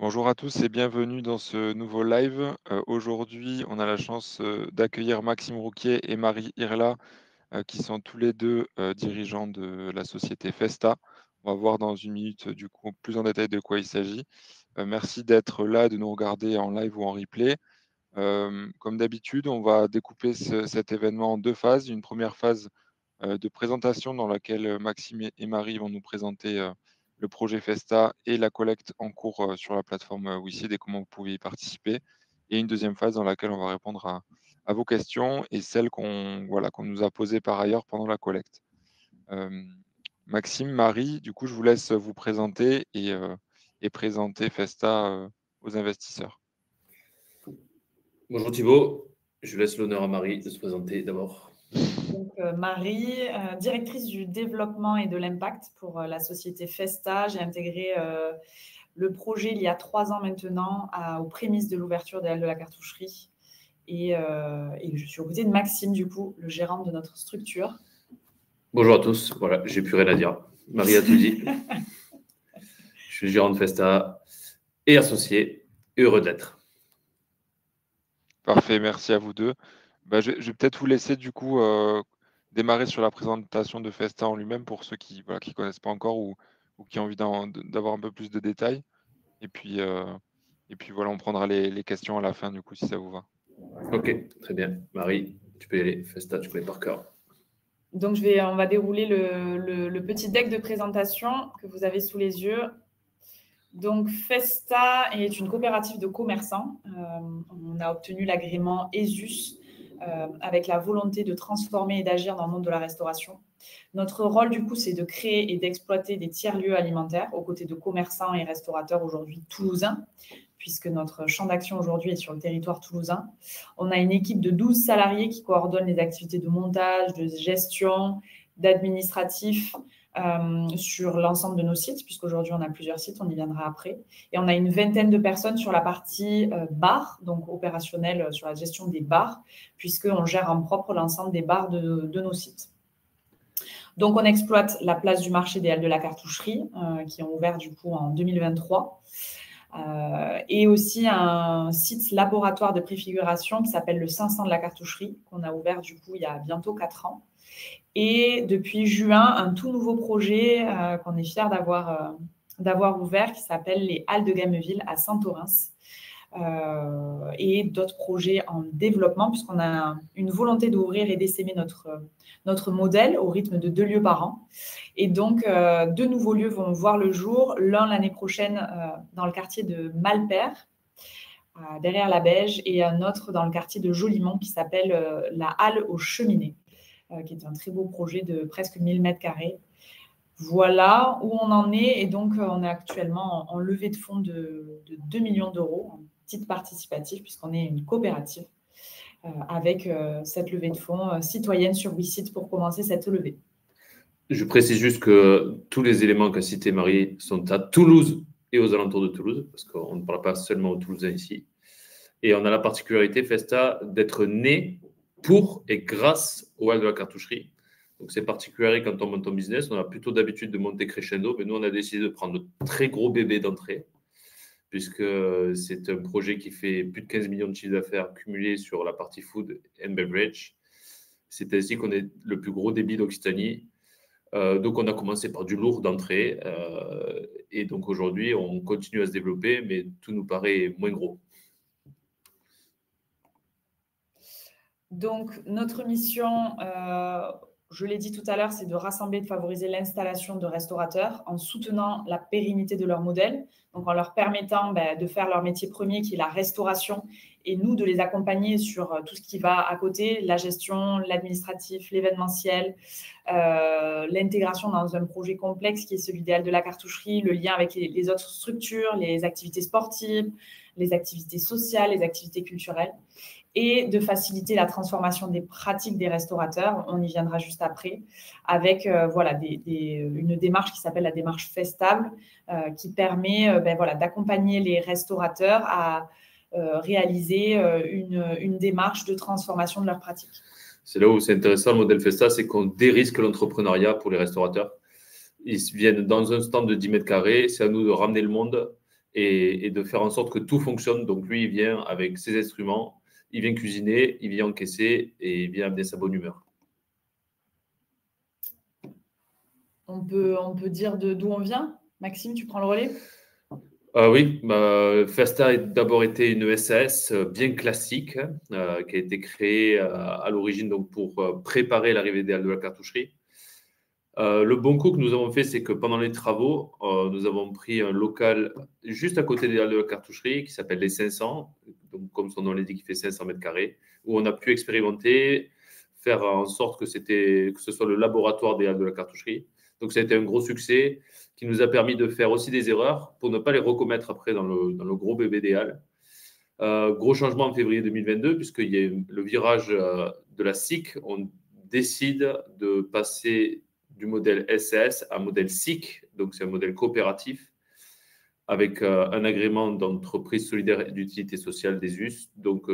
Bonjour à tous et bienvenue dans ce nouveau live. Aujourd'hui, on a la chance d'accueillir Maxime Rouquier et Marie Irla, qui sont tous les deux dirigeants de la société Festa. On va voir dans une minute du coup plus en détail de quoi il s'agit. Merci d'être là, de nous regarder en live ou en replay. Comme d'habitude, on va découper cet événement en deux phases. Une première phase de présentation dans laquelle Maxime et Marie vont nous présenter le projet Festa et la collecte en cours sur la plateforme WeSeed et comment vous pouvez y participer. Et une deuxième phase dans laquelle on va répondre à vos questions et celles qu'on nous a posées par ailleurs pendant la collecte. Euh, Maxime, Marie, du coup, je vous laisse vous présenter et présenter Festa aux investisseurs. Bonjour Thibaut, je laisse l'honneur à Marie de se présenter d'abord. Donc, Marie, directrice du développement et de l'impact pour la société Festa. J'ai intégré le projet il y a 3 ans maintenant aux prémices de l'ouverture des Halles de la Cartoucherie. Et je suis aux côtés de Maxime, du coup, le gérant de notre structure. Bonjour à tous, voilà, j'ai plus rien à dire. Marie a tout dit. Je suis gérant de Festa et associé, heureux d'être. Parfait, merci à vous deux. Je vais peut-être vous laisser du coup démarrer sur la présentation de Festa en lui-même pour ceux qui ne connaissent pas encore ou qui ont envie d'avoir un peu plus de détails. Et puis voilà, on prendra les questions à la fin du coup si ça vous va. Ok, très bien. Marie, tu peux y aller. Festa, tu connais par cœur. Donc, on va dérouler le petit deck de présentation que vous avez sous les yeux. Donc, Festa est une coopérative de commerçants. On a obtenu l'agrément ESUS avec la volonté de transformer et d'agir dans le monde de la restauration. Notre rôle, du coup, c'est de créer et d'exploiter des tiers-lieux alimentaires aux côtés de commerçants et restaurateurs aujourd'hui toulousains, puisque notre champ d'action aujourd'hui est sur le territoire toulousain. On a une équipe de 12 salariés qui coordonnent les activités de montage, de gestion, d'administratif, sur l'ensemble de nos sites, puisqu'aujourd'hui, on a plusieurs sites, on y viendra après. Et on a une vingtaine de personnes sur la partie bar, donc opérationnelle sur la gestion des bars, puisqu'on gère en propre l'ensemble des bars de nos sites. Donc, on exploite la place du marché des Halles de la Cartoucherie, qui ont ouvert du coup en 2023. Et aussi un site laboratoire de préfiguration qui s'appelle le 500 de la Cartoucherie, qu'on a ouvert du coup il y a bientôt 4 ans. Et depuis juin, un tout nouveau projet qu'on est fiers d'avoir ouvert qui s'appelle les Halles de Gameville à Saint-Orens. Et d'autres projets en développement puisqu'on a une volonté d'ouvrir et d'essaimer notre modèle au rythme de 2 lieux par an. Et donc, 2 nouveaux lieux vont voir le jour, l'un l'année prochaine dans le quartier de Malpère, derrière la Beige, et un autre dans le quartier de Jolimont qui s'appelle la Halle aux Cheminées, qui est un très beau projet de presque 1000 mètres carrés. Voilà où on en est. Et donc, on est actuellement en levée de fonds de 2 millions d'euros, en titre participatif, puisqu'on est une coopérative, avec cette levée de fonds citoyenne sur WeSeed pour commencer cette levée. Je précise juste que tous les éléments qu'a cité Marie sont à Toulouse et aux alentours de Toulouse, parce qu'on ne parle pas seulement aux Toulousains ici. Et on a la particularité, Festa, d'être né pour et grâce aux Halles de la Cartoucherie. Donc, c'est particulier quand on monte en business. On a plutôt d'habitude de monter crescendo, mais nous, on a décidé de prendre le très gros bébé d'entrée, puisque c'est un projet qui fait plus de 15 millions de chiffres d'affaires cumulés sur la partie food and beverage. C'est ainsi qu'on est le plus gros débit d'Occitanie. Donc, on a commencé par du lourd d'entrée. Et donc, aujourd'hui, on continue à se développer, mais tout nous paraît moins gros. Donc, notre mission, je l'ai dit tout à l'heure, c'est de rassembler et de favoriser l'installation de restaurateurs en soutenant la pérennité de leur modèle, donc en leur permettant de faire leur métier premier qui est la restauration et nous de les accompagner sur tout ce qui va à côté, la gestion, l'administratif, l'événementiel, l'intégration dans un projet complexe qui est celui des Halles de la Cartoucherie, le lien avec les autres structures, les activités sportives, les activités sociales, les activités culturelles, et de faciliter la transformation des pratiques des restaurateurs. On y viendra juste après, avec une démarche qui s'appelle la démarche Festable, qui permet d'accompagner les restaurateurs à réaliser une démarche de transformation de leurs pratiques. C'est là où c'est intéressant, le modèle Festa, c'est qu'on dérisque l'entrepreneuriat pour les restaurateurs. Ils viennent dans un stand de 10 mètres carrés, c'est à nous de ramener le monde et de faire en sorte que tout fonctionne. Donc, lui, il vient avec ses instruments, il vient cuisiner, il vient encaisser et il vient amener sa bonne humeur. On peut dire d'où on vient. Maxime, tu prends le relais? Oui, Festa a d'abord été une SAS bien classique qui a été créée à l'origine donc pour préparer l'arrivée des Halles de la cartoucherie. Le bon coup que nous avons fait, c'est que pendant les travaux, nous avons pris un local juste à côté des Halles de la cartoucherie qui s'appelle les 500, donc comme son nom l'indique, qui fait 500 mètres carrés, où on a pu expérimenter, faire en sorte que ce soit le laboratoire des Halles de la cartoucherie. Donc ça a été un gros succès qui nous a permis de faire aussi des erreurs pour ne pas les recommettre après dans le gros bébé des Halles. Gros changement en février 2022, puisqu'il y a le virage de la SIC. On décide de passer du modèle SAS à un modèle SIC, donc c'est un modèle coopératif, avec un agrément d'entreprise solidaire et d'utilité sociale des US. Donc,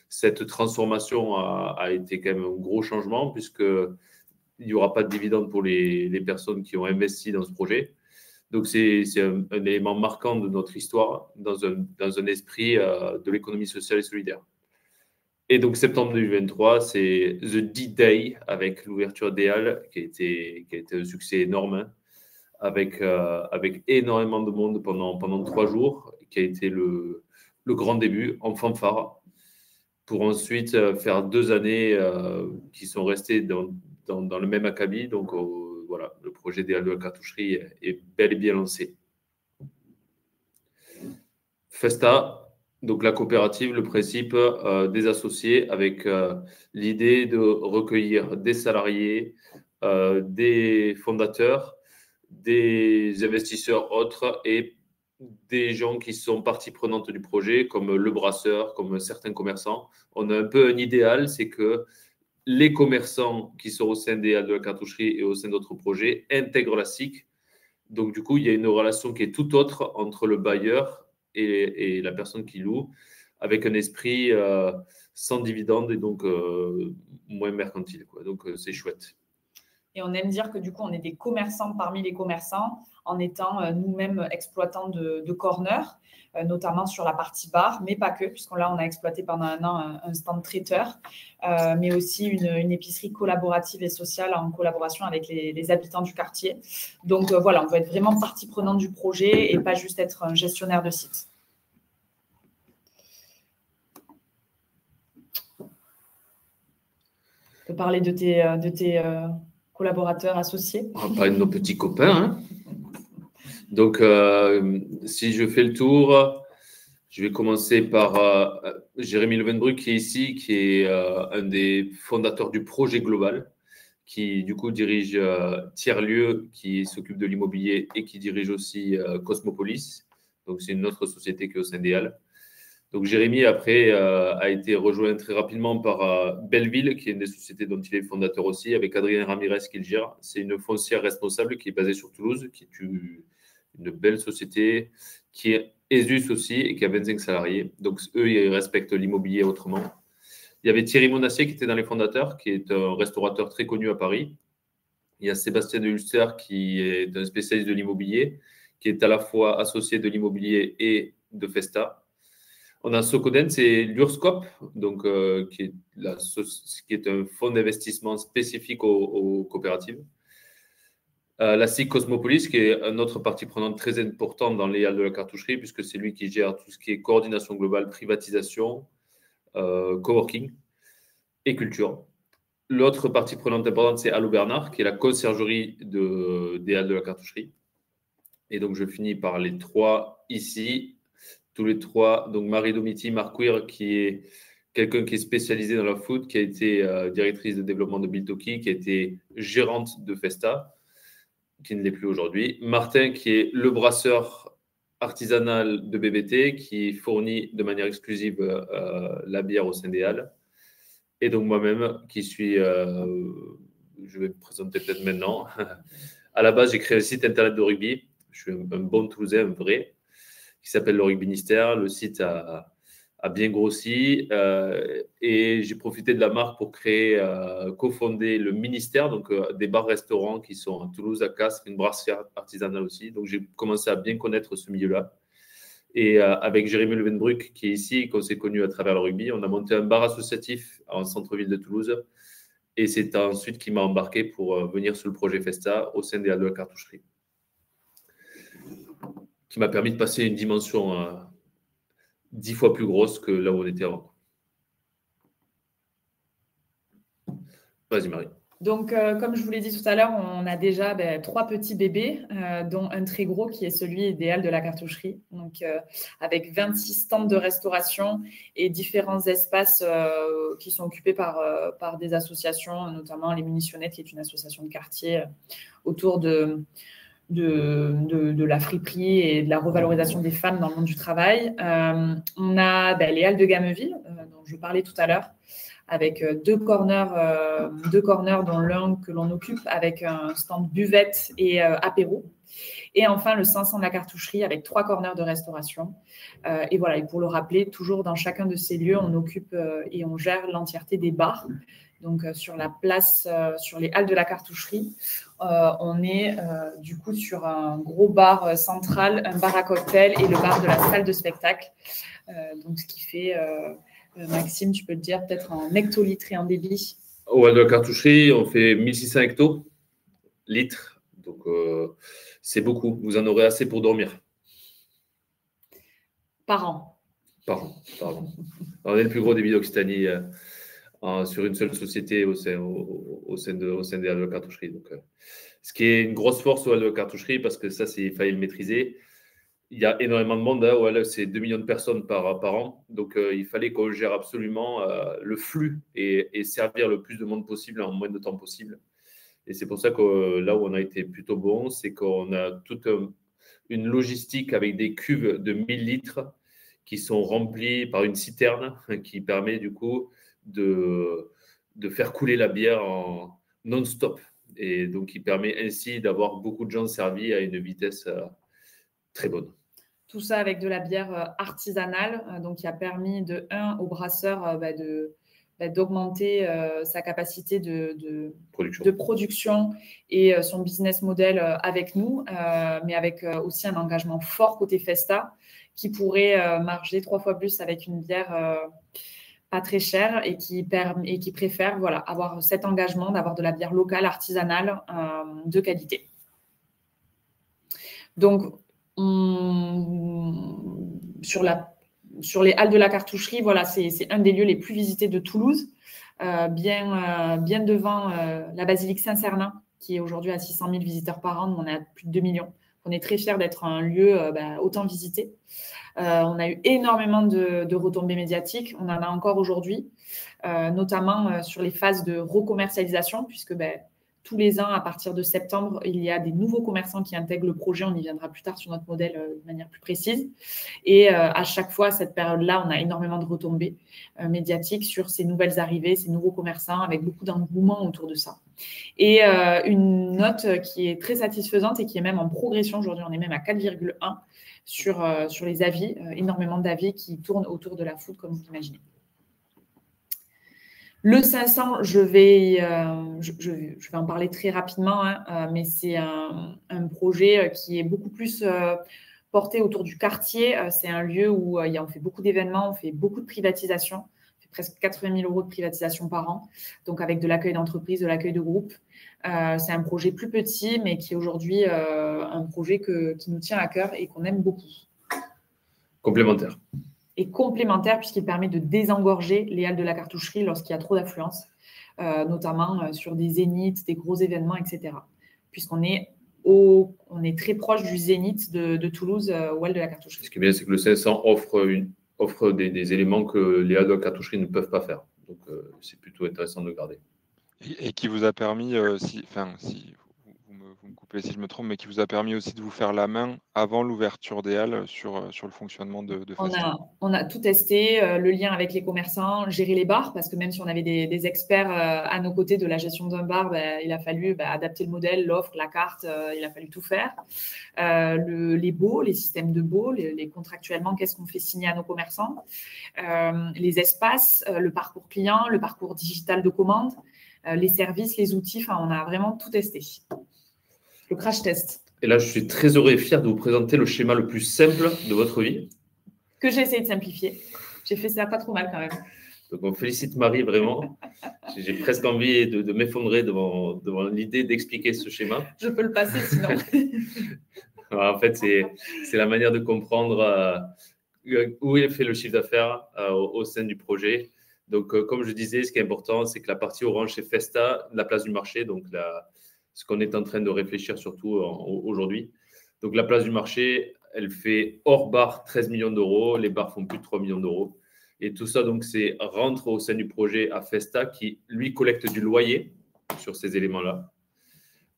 cette transformation a été quand même un gros changement, puisqu'il n'y aura pas de dividendes pour les personnes qui ont investi dans ce projet. Donc, c'est un élément marquant de notre histoire dans un esprit de l'économie sociale et solidaire. Et donc, septembre 2023, c'est The D-Day avec l'ouverture des Halles qui a été un succès énorme, avec énormément de monde pendant 3 jours, qui a été le grand début en fanfare, pour ensuite faire 2 années qui sont restées dans le même acabit. Donc, voilà, le projet des Halles de la cartoucherie est bel et bien lancé. Festa. Donc, la coopérative, le principe des associés avec l'idée de recueillir des salariés, des fondateurs, des investisseurs autres et des gens qui sont partie prenante du projet, comme le brasseur, comme certains commerçants. On a un peu un idéal, c'est que les commerçants qui sont au sein des Halles de la cartoucherie et au sein d'autres projets intègrent la SIC. Donc, du coup, il y a une relation qui est tout autre entre le bailleur et la personne qui loue, avec un esprit sans dividende et donc moins mercantile, quoi. Donc, c'est chouette. Et on aime dire que du coup, on est des commerçants parmi les commerçants en étant nous-mêmes exploitants de corner, notamment sur la partie bar, mais pas que, puisqu'on là, on a exploité pendant un an un stand traiteur, mais aussi une épicerie collaborative et sociale en collaboration avec les habitants du quartier. Donc voilà, on veut être vraiment partie prenante du projet et pas juste être un gestionnaire de site. Tu peux parler de tes collaborateurs associés. On va parler de nos petits copains. Hein. Donc, si je fais le tour, je vais commencer par Jérémy Levenbruck qui est ici, qui est un des fondateurs du projet global, qui du coup dirige Tiers-Lieu, qui s'occupe de l'immobilier et qui dirige aussi Cosmopolis. Donc, c'est une autre société qui est au sein des Halles. Donc, Jérémy, après, a été rejoint très rapidement par Belleville, qui est une des sociétés dont il est fondateur aussi, avec Adrien Ramirez qui le gère. C'est une foncière responsable qui est basée sur Toulouse, qui est une belle société, qui est ESUS aussi et qui a 25 salariés. Donc, eux, ils respectent l'immobilier autrement. Il y avait Thierry Monassier qui était dans les fondateurs, qui est un restaurateur très connu à Paris. Il y a Sébastien de Hulster qui est un spécialiste de l'immobilier, qui est à la fois associé de l'immobilier et de Festa. On a Socoden, c'est l'Urscope, donc, qui est un fonds d'investissement spécifique aux coopératives. La SIC Cosmopolis, qui est une autre partie prenante très importante dans les Halles de la cartoucherie, puisque c'est lui qui gère tout ce qui est coordination globale, privatisation, coworking et culture. L'autre partie prenante importante, c'est Allo Bernard, qui est la conciergerie des Halles de la cartoucherie. Et donc, je finis par les 3 ici. Tous les 3, donc Marie Domiti, Marquir, qui est quelqu'un qui est spécialisé dans la food, qui a été directrice de développement de Biltoki, qui a été gérante de Festa, qui ne l'est plus aujourd'hui. Martin, qui est le brasseur artisanal de BBT, qui fournit de manière exclusive la bière au sein des Halles. Et donc moi-même, qui suis, je vais me présenter peut-être maintenant. À la base, j'ai créé un site internet de rugby. Je suis un bon Toulousain, un vrai, qui s'appelle le Rugby Ministère. Le site a bien grossi et j'ai profité de la marque pour créer, cofonder le ministère, donc des bars-restaurants qui sont à Toulouse, à Castres, une brasserie artisanale aussi. Donc j'ai commencé à bien connaître ce milieu-là. Et avec Jérémy Levenbruck, qui est ici, qu'on s'est connu à travers le rugby, on a monté un bar associatif en centre-ville de Toulouse. Et c'est ensuite qui m'a embarqué pour venir sur le projet Festa au sein des Halles de la Cartoucherie, qui m'a permis de passer une dimension 10 fois plus grosse que là où on était avant. Vas-y, Marie. Donc, comme je vous l'ai dit tout à l'heure, on a déjà 3 petits bébés, dont un très gros qui est celui des Halles de la Cartoucherie. Donc, avec 26 stands de restauration et différents espaces qui sont occupés par des associations, notamment les Munitionnettes, qui est une association de quartier autour de la friperie et de la revalorisation des femmes dans le monde du travail. On a les Halles de Gameville, dont je parlais tout à l'heure, avec 2 corners, dont l'un que l'on occupe avec un stand buvette et apéro. Et enfin, le 500 de la Cartoucherie avec 3 corners de restauration. Et voilà, et pour le rappeler, toujours dans chacun de ces lieux, on occupe et on gère l'entièreté des bars. Donc, sur la place, sur les Halles de la Cartoucherie, on est du coup sur un gros bar central, un bar à cocktail et le bar de la salle de spectacle. Donc, ce qui fait... Maxime, tu peux te dire peut-être en hectolitres et en débit. Au Halles de la Cartoucherie, on fait 1600 hectolitres. Donc, c'est beaucoup. Vous en aurez assez pour dormir. Par an. Par an. On est le plus gros débit d'Occitanie sur une seule société au sein des Halles de la Cartoucherie. Donc, ce qui est une grosse force au Halles de la Cartoucherie, parce que ça, il fallait le maîtriser. Il y a énormément de monde, hein, c'est 2 millions de personnes par an. Donc, il fallait qu'on gère absolument le flux et servir le plus de monde possible en moins de temps possible. Et c'est pour ça que là où on a été plutôt bon, c'est qu'on a toute une logistique avec des cuves de 1000 litres qui sont remplies par une citerne qui permet du coup de faire couler la bière en non-stop. Et donc, qui permet ainsi d'avoir beaucoup de gens servis à une vitesse très bonne. Tout ça avec de la bière artisanale, donc qui a permis au brasseur d'augmenter sa capacité de production et son business model avec nous, mais avec aussi un engagement fort côté Festa qui pourrait marger 3 fois plus avec une bière pas très chère et qui préfère avoir cet engagement d'avoir de la bière locale, artisanale, de qualité. Donc, sur les Halles de la Cartoucherie, c'est un des lieux les plus visités de Toulouse, bien devant la basilique Saint-Cernin, qui est aujourd'hui à 600 000 visiteurs par an. On est à plus de 2 millions. On est très fiers d'être un lieu autant visité. On a eu énormément de retombées médiatiques. On en a encore aujourd'hui, notamment sur les phases de recommercialisation, puisque tous les ans, à partir de septembre, il y a des nouveaux commerçants qui intègrent le projet. On y viendra plus tard sur notre modèle de manière plus précise. Et à chaque fois, à cette période-là, on a énormément de retombées médiatiques sur ces nouvelles arrivées, ces nouveaux commerçants, avec beaucoup d'engouement autour de ça. Et une note qui est très satisfaisante et qui est même en progression. Aujourd'hui, on est même à 4,1 sur les avis, énormément d'avis qui tournent autour de la food, comme vous l'imaginez. Le 500, je vais en parler très rapidement, mais c'est un projet qui est beaucoup plus porté autour du quartier. C'est un lieu où on fait beaucoup d'événements, on fait beaucoup de privatisation. On fait presque 80 000 € de privatisation par an, donc avec de l'accueil d'entreprise, de l'accueil de groupe. C'est un projet plus petit, mais qui est aujourd'hui un projet qui nous tient à cœur et qu'on aime beaucoup. Complémentaire. Et complémentaire puisqu'il permet de désengorger les Halles de la Cartoucherie lorsqu'il y a trop d'affluence, notamment sur des zéniths, des gros événements, etc. Puisqu'on est très proche du zénith de Toulouse, aux Halles de la Cartoucherie. Ce qui est bien, c'est que le 500 offre des éléments que les Halles de la Cartoucherie ne peuvent pas faire. Donc, c'est plutôt intéressant de le garder. Et qui vous a permis, vous me coupez si je me trompe, mais qui vous a permis aussi de vous faire la main avant l'ouverture des halles sur le fonctionnement de Festa. On a tout testé, le lien avec les commerçants, gérer les bars, parce que même si on avait des experts à nos côtés de la gestion d'un bar, il a fallu adapter le modèle, l'offre, la carte, il a fallu tout faire. Les baux, les systèmes de baux, les contractuellement, qu'est-ce qu'on fait signer à nos commerçants, les espaces, le parcours client, le parcours digital de commande, les services, les outils, on a vraiment tout testé. Le crash test. Et là, je suis très heureux et fier de vous présenter le schéma le plus simple de votre vie. que j'ai essayé de simplifier. J'ai fait ça pas trop mal quand même. Donc, on félicite Marie vraiment. J'ai presque envie de m'effondrer devant l'idée d'expliquer ce schéma. Je peux le passer sinon. En fait, c'est la manière de comprendre où est fait le chiffre d'affaires au sein du projet. Donc, comme je disais, ce qui est important, c'est que la partie orange, c'est Festa, la place du marché, donc ce qu'on est en train de réfléchir surtout aujourd'hui. Donc, la place du marché, elle fait hors bar 13 millions d'euros, les bars font plus de 3 millions d'euros. Et tout ça, donc, c'est rentre au sein du projet à Festa qui, lui, collecte du loyer sur ces éléments-là.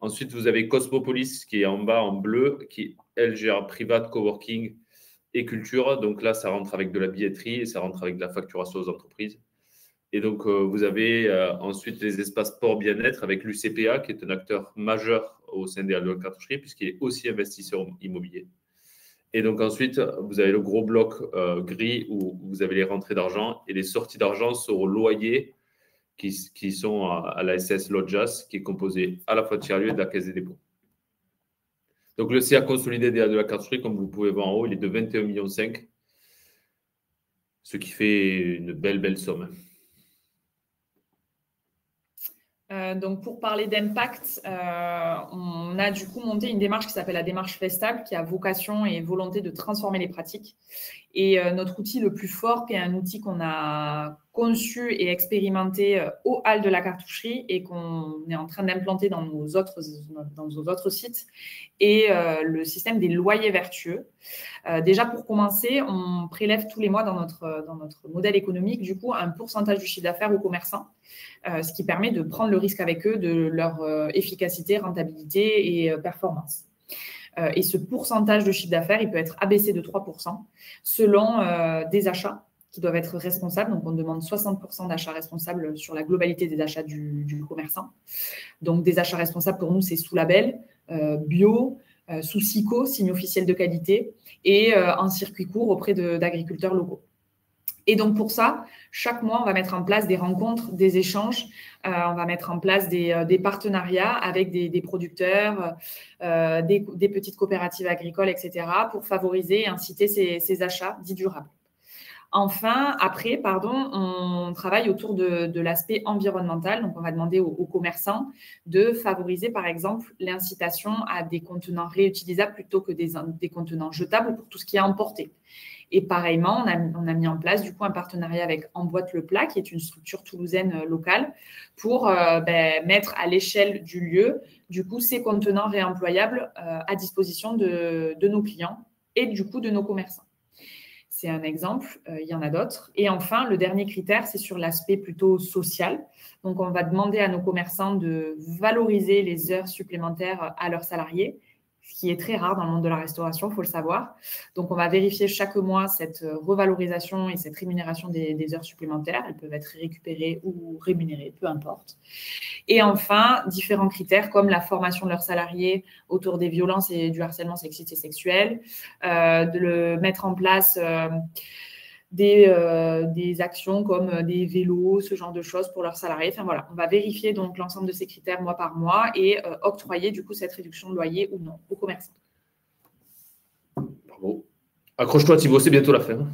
Ensuite, vous avez Cosmopolis qui est en bas en bleu, qui, elle, gère private, coworking et culture. Donc là, ça rentre avec de la billetterie et ça rentre avec de la facturation aux entreprises. Et donc, vous avez ensuite les espaces sport bien-être avec l'UCPA, qui est un acteur majeur au sein des halles de la cartoucherie, puisqu'il est aussi investisseur immobilier. Et donc, ensuite, vous avez le gros bloc gris où vous avez les rentrées d'argent et les sorties d'argent sont au loyer qui sont à la SS Lodjas, qui est composé à la fois de tiers-lieu et de la Caisse des dépôts. Donc, le CA consolidé de la cartoucherie, comme vous pouvez voir en haut, il est de 21,5 millions, ce qui fait une belle somme. Donc, pour parler d'impact, on a du coup monté une démarche qui s'appelle la démarche Festable, qui a vocation et volonté de transformer les pratiques. Et notre outil le plus fort, qui est un outil qu'on a conçu et expérimenté aux halles de la cartoucherie et qu'on est en train d'implanter dans nos autres sites, est le système des loyers vertueux. Déjà, pour commencer, on prélève tous les mois dans notre modèle économique, du coup, un pourcentage du chiffre d'affaires aux commerçants, ce qui permet de prendre le risque avec eux de leur efficacité, rentabilité et performance. Et ce pourcentage de chiffre d'affaires, il peut être abaissé de 3% selon des achats qui doivent être responsables. Donc, on demande 60% d'achats responsables sur la globalité des achats du commerçant. Donc, des achats responsables, pour nous, c'est sous label, bio, sous SICO, signe officiel de qualité, et en circuit court auprès d'agriculteurs locaux. Et donc, pour ça, chaque mois, on va mettre en place des rencontres, des échanges. On va mettre en place des partenariats avec des producteurs, des petites coopératives agricoles, etc., pour favoriser et inciter ces achats dits durables. Enfin, après, on travaille autour de l'aspect environnemental. Donc, on va demander aux commerçants de favoriser, par exemple, l'incitation à des contenants réutilisables plutôt que des contenants jetables pour tout ce qui est emporté. Et pareillement, on a mis en place du coup un partenariat avec Emboîte le Plat, qui est une structure toulousaine locale, pour mettre à l'échelle du lieu du coup ces contenants réemployables à disposition de nos clients et du coup de nos commerçants. C'est un exemple, il y en a d'autres. Et enfin, le dernier critère, c'est sur l'aspect plutôt social. Donc, on va demander à nos commerçants de valoriser les heures supplémentaires à leurs salariés, ce qui est très rare dans le monde de la restauration, il faut le savoir. Donc, on va vérifier chaque mois cette revalorisation et cette rémunération des heures supplémentaires. Elles peuvent être récupérées ou rémunérées, peu importe. Et enfin, différents critères comme la formation de leurs salariés autour des violences et du harcèlement sexiste et sexuel, de mettre en place des actions comme des vélos, ce genre de choses pour leurs salariés. Enfin voilà, on va vérifier donc l'ensemble de ces critères mois par mois et octroyer du coup cette réduction de loyer ou non aux commerçants. Bravo. Accroche-toi Thibaut, c'est bientôt la fin.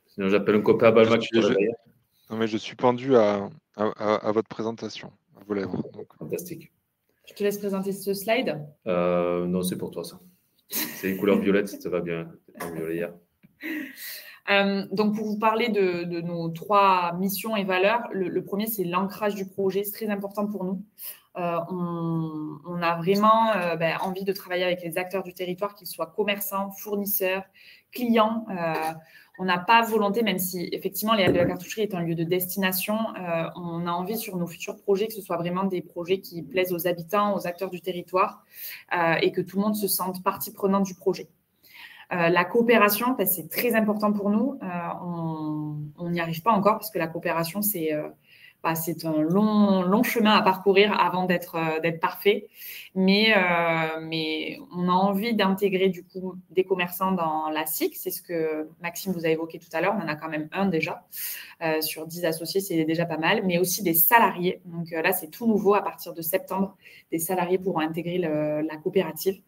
Sinon j'appelle un copain à Balmac. Non mais je suis pendu à votre présentation, à vos lèvres. Donc. Fantastique. Je te laisse présenter ce slide. Non, c'est pour toi ça. C'est une couleur violette, ça va bien. Violet hier. Donc, pour vous parler de nos 3 missions et valeurs, le premier, c'est l'ancrage du projet. C'est très important pour nous. On a vraiment envie de travailler avec les acteurs du territoire, qu'ils soient commerçants, fournisseurs, clients. On n'a pas volonté, même si effectivement les halles de la cartoucherie est un lieu de destination, on a envie sur nos futurs projets que ce soit vraiment des projets qui plaisent aux habitants, aux acteurs du territoire et que tout le monde se sente partie prenante du projet. La coopération, c'est très important pour nous. On n'y arrive pas encore parce que la coopération, c'est un long chemin à parcourir avant d'être parfait. Mais on a envie d'intégrer du coup des commerçants dans la SIC. C'est ce que Maxime vous a évoqué tout à l'heure. On en a quand même un déjà. Sur 10 associés, c'est déjà pas mal. Mais aussi des salariés. Donc là, c'est tout nouveau. À partir de septembre, des salariés pourront intégrer la coopérative.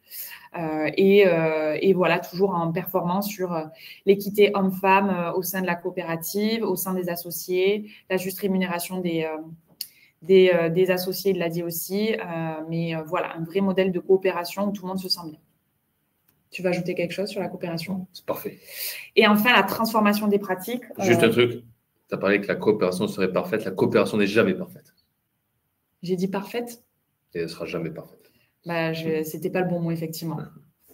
Et voilà, toujours en performance sur l'équité homme-femme au sein de la coopérative, au sein des associés, la juste rémunération des associés, il l'a dit aussi. Mais voilà, un vrai modèle de coopération où tout le monde se sent bien. Tu vas ajouter quelque chose sur la coopération? C'est parfait. Et enfin, la transformation des pratiques. Juste un truc, tu as parlé que la coopération serait parfaite. La coopération n'est jamais parfaite. J'ai dit parfaite? Et elle ne sera jamais parfaite. C'était pas le bon mot, effectivement.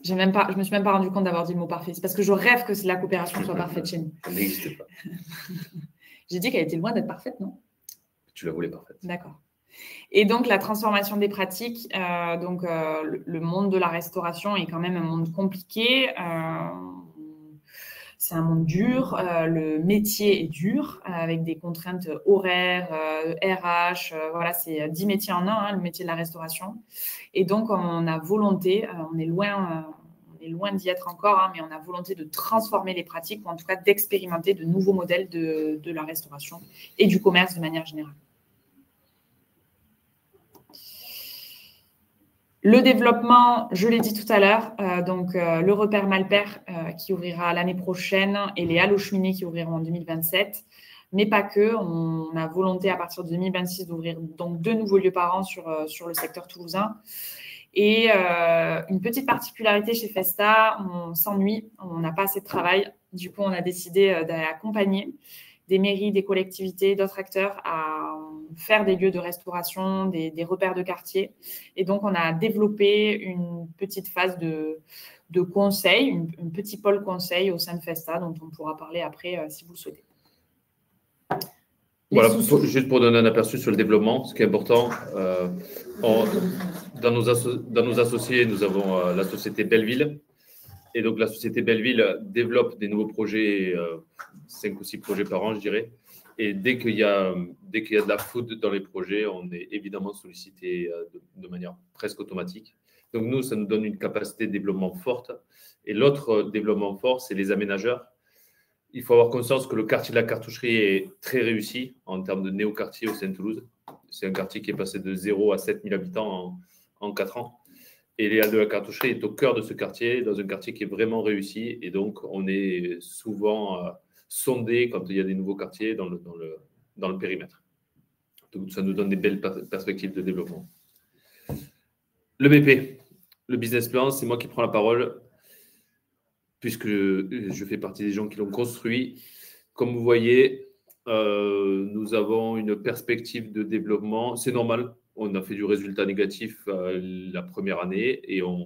Je me suis même pas rendu compte d'avoir dit le mot parfait. C'est parce que je rêve que la coopération soit parfaite chez nous. Elle n'existe pas. J'ai dit qu'elle était loin d'être parfaite, non? Tu la voulais parfaite. D'accord. Et donc, la transformation des pratiques, le monde de la restauration est quand même un monde compliqué. C'est un monde dur. Le métier est dur, avec des contraintes horaires, RH. Voilà, c'est 10 métiers en un, hein, le métier de la restauration. Et donc, on a volonté, on est loin d'y être encore, hein, mais on a volonté de transformer les pratiques, ou en tout cas d'expérimenter de nouveaux modèles de la restauration et du commerce de manière générale. Le développement, je l'ai dit tout à l'heure, le repère Malpère qui ouvrira l'année prochaine et les Halles aux Cheminées qui ouvriront en 2027, mais pas que. On a volonté à partir de 2026 d'ouvrir donc 2 nouveaux lieux par an sur le secteur toulousain. Et une petite particularité chez Festa, on s'ennuie, on n'a pas assez de travail. Du coup, on a décidé d'accompagner des mairies, des collectivités, d'autres acteurs à faire des lieux de restauration, des repères de quartier. Et donc, on a développé une petite phase de conseil, un petit pôle conseil au sein de Festa, dont on pourra parler après si vous le souhaitez. Voilà, juste pour donner un aperçu sur le développement, ce qui est important, dans nos associés, nous avons la société Belleville. Et donc, la société Belleville développe des nouveaux projets, 5 ou 6 projets par an, je dirais. Et dès qu'il y a de la food dans les projets, on est évidemment sollicité de manière presque automatique. Donc, nous, ça nous donne une capacité de développement forte. Et l'autre développement fort, c'est les aménageurs. Il faut avoir conscience que le quartier de la cartoucherie est très réussi en termes de néo-quartier au sein de Toulouse. C'est un quartier qui est passé de 0 à 7 000 habitants en 4 ans. Et les Halles de la cartoucherie est au cœur de ce quartier, dans un quartier qui est vraiment réussi. Et donc, on est souvent sondé quand il y a des nouveaux quartiers dans le périmètre. Donc, ça nous donne des belles perspectives de développement. Le BP, le business plan, c'est moi qui prends la parole, puisque je fais partie des gens qui l'ont construit. Comme vous voyez, nous avons une perspective de développement. C'est normal. On a fait du résultat négatif la première année et on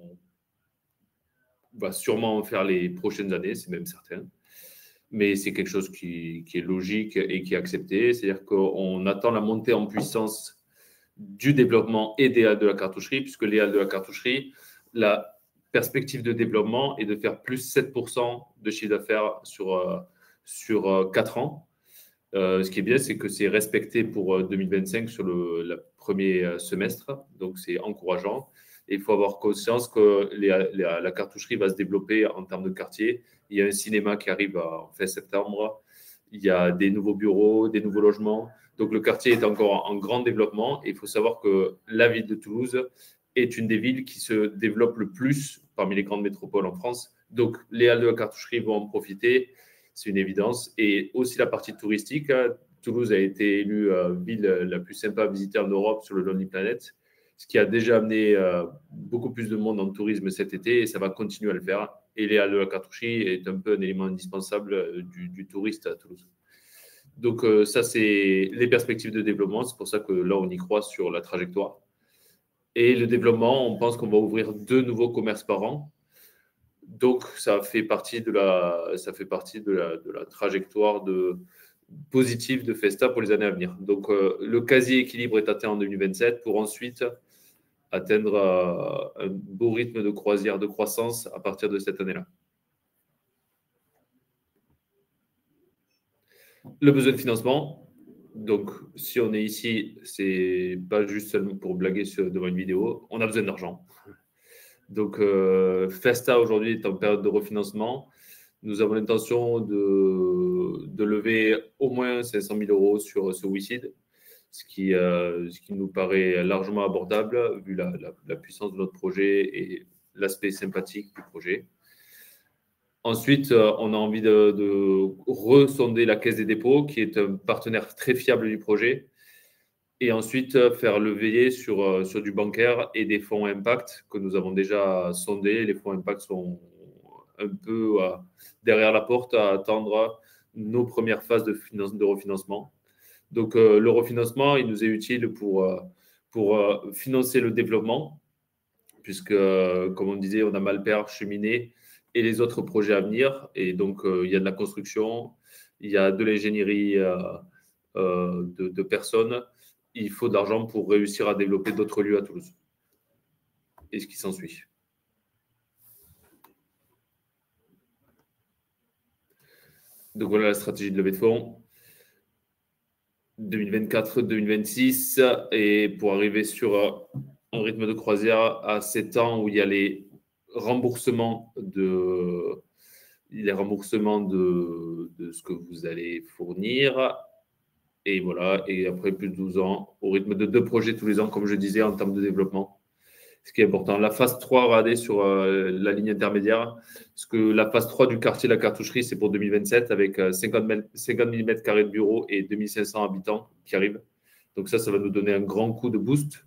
va sûrement en faire les prochaines années, c'est même certain. Mais c'est quelque chose qui est logique et qui est accepté. C'est-à-dire qu'on attend la montée en puissance du développement et des halles de la cartoucherie, puisque les halles de la cartoucherie, la perspective de développement est de faire plus 7% de chiffre d'affaires sur 4 ans. Ce qui est bien, c'est que c'est respecté pour 2025 sur le premier semestre, donc c'est encourageant. Et il faut avoir conscience que la cartoucherie va se développer en termes de quartier. Il y a un cinéma qui arrive en fin septembre, il y a des nouveaux bureaux, des nouveaux logements. Donc le quartier est encore en grand développement. Et il faut savoir que la ville de Toulouse est une des villes qui se développe le plus parmi les grandes métropoles en France. Donc les halles de la cartoucherie vont en profiter. C'est une évidence. Et aussi la partie touristique. Toulouse a été élue ville la plus sympa à visiter en Europe sur le Lonely Planet, ce qui a déjà amené beaucoup plus de monde en tourisme cet été et ça va continuer à le faire. Et les halles de la cartoucherie est un peu un élément indispensable du touriste à Toulouse. Donc ça, c'est les perspectives de développement. C'est pour ça que là, on y croit sur la trajectoire. Et le développement, on pense qu'on va ouvrir 2 nouveaux commerces par an. Donc, ça fait partie de la trajectoire positive de Festa pour les années à venir. Donc, le quasi-équilibre est atteint en 2027 pour ensuite atteindre un beau rythme de croisière de croissance à partir de cette année-là. Le besoin de financement. Donc, si on est ici, c'est pas juste seulement pour blaguer devant une vidéo. On a besoin d'argent. Donc, Festa aujourd'hui est en période de refinancement. Nous avons l'intention de lever au moins 500 000 euros sur ce WeSeed, ce qui nous paraît largement abordable vu la puissance de notre projet et l'aspect sympathique du projet. Ensuite, on a envie de resonder la Caisse des dépôts, qui est un partenaire très fiable du projet. Et ensuite, faire le veiller sur du bancaire et des fonds impact que nous avons déjà sondés. Les fonds impact sont un peu derrière la porte à attendre nos premières phases de refinancement. Donc, le refinancement, il nous est utile pour financer le développement, puisque, comme on disait, on a Malper, Cheminée et les autres projets à venir. Et donc, il y a de la construction, il y a de l'ingénierie de personnes. Il faut de l'argent pour réussir à développer d'autres lieux à Toulouse. Et ce qui s'ensuit. Donc, voilà la stratégie de levée de fonds 2024-2026. Et pour arriver sur un rythme de croisière à 7 ans où il y a les remboursements de ce que vous allez fournir. Et voilà, et après plus de 12 ans, au rythme de 2 projets tous les ans, comme je disais, en termes de développement. Ce qui est important. La phase 3 radée sur la ligne intermédiaire, parce que la phase 3 du quartier La Cartoucherie, c'est pour 2027 avec 50 000 m² de bureaux et 2500 habitants qui arrivent. Donc ça va nous donner un grand coup de boost.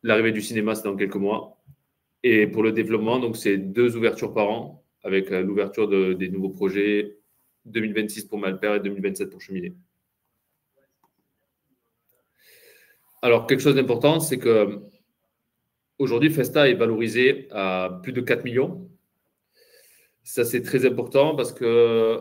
L'arrivée du cinéma, c'est dans quelques mois. Et pour le développement, donc c'est 2 ouvertures par an, avec l'ouverture des nouveaux projets 2026 pour Malper et 2027 pour Cheminée. Alors, quelque chose d'important, c'est que aujourd'hui, Festa est valorisé à plus de 4 millions. Ça, c'est très important parce que,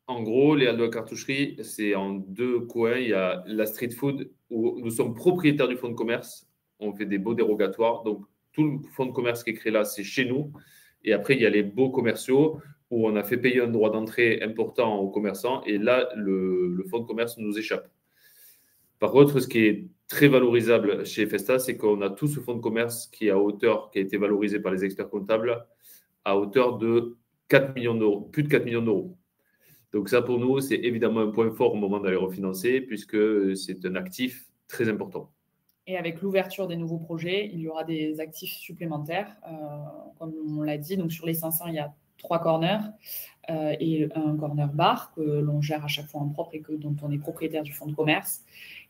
en gros, les halles de la cartoucherie, c'est en 2 coins. Il y a la street food où nous sommes propriétaires du fonds de commerce. On fait des baux dérogatoires. Donc, tout le fonds de commerce qui est créé là, c'est chez nous. Et après, il y a les baux commerciaux où on a fait payer un droit d'entrée important aux commerçants. Et là, le fonds de commerce nous échappe. Par contre, ce qui est très valorisable chez Festa, c'est qu'on a tout ce fonds de commerce qui a été valorisé par les experts comptables à hauteur de 4 millions d'euros, plus de 4 millions d'euros. Donc ça, pour nous, c'est évidemment un point fort au moment d'aller refinancer, puisque c'est un actif très important. Et avec l'ouverture des nouveaux projets, il y aura des actifs supplémentaires. Comme on l'a dit, donc sur les 500, il y a 3 corners et un corner bar que l'on gère à chaque fois en propre et dont on est propriétaire du fonds de commerce.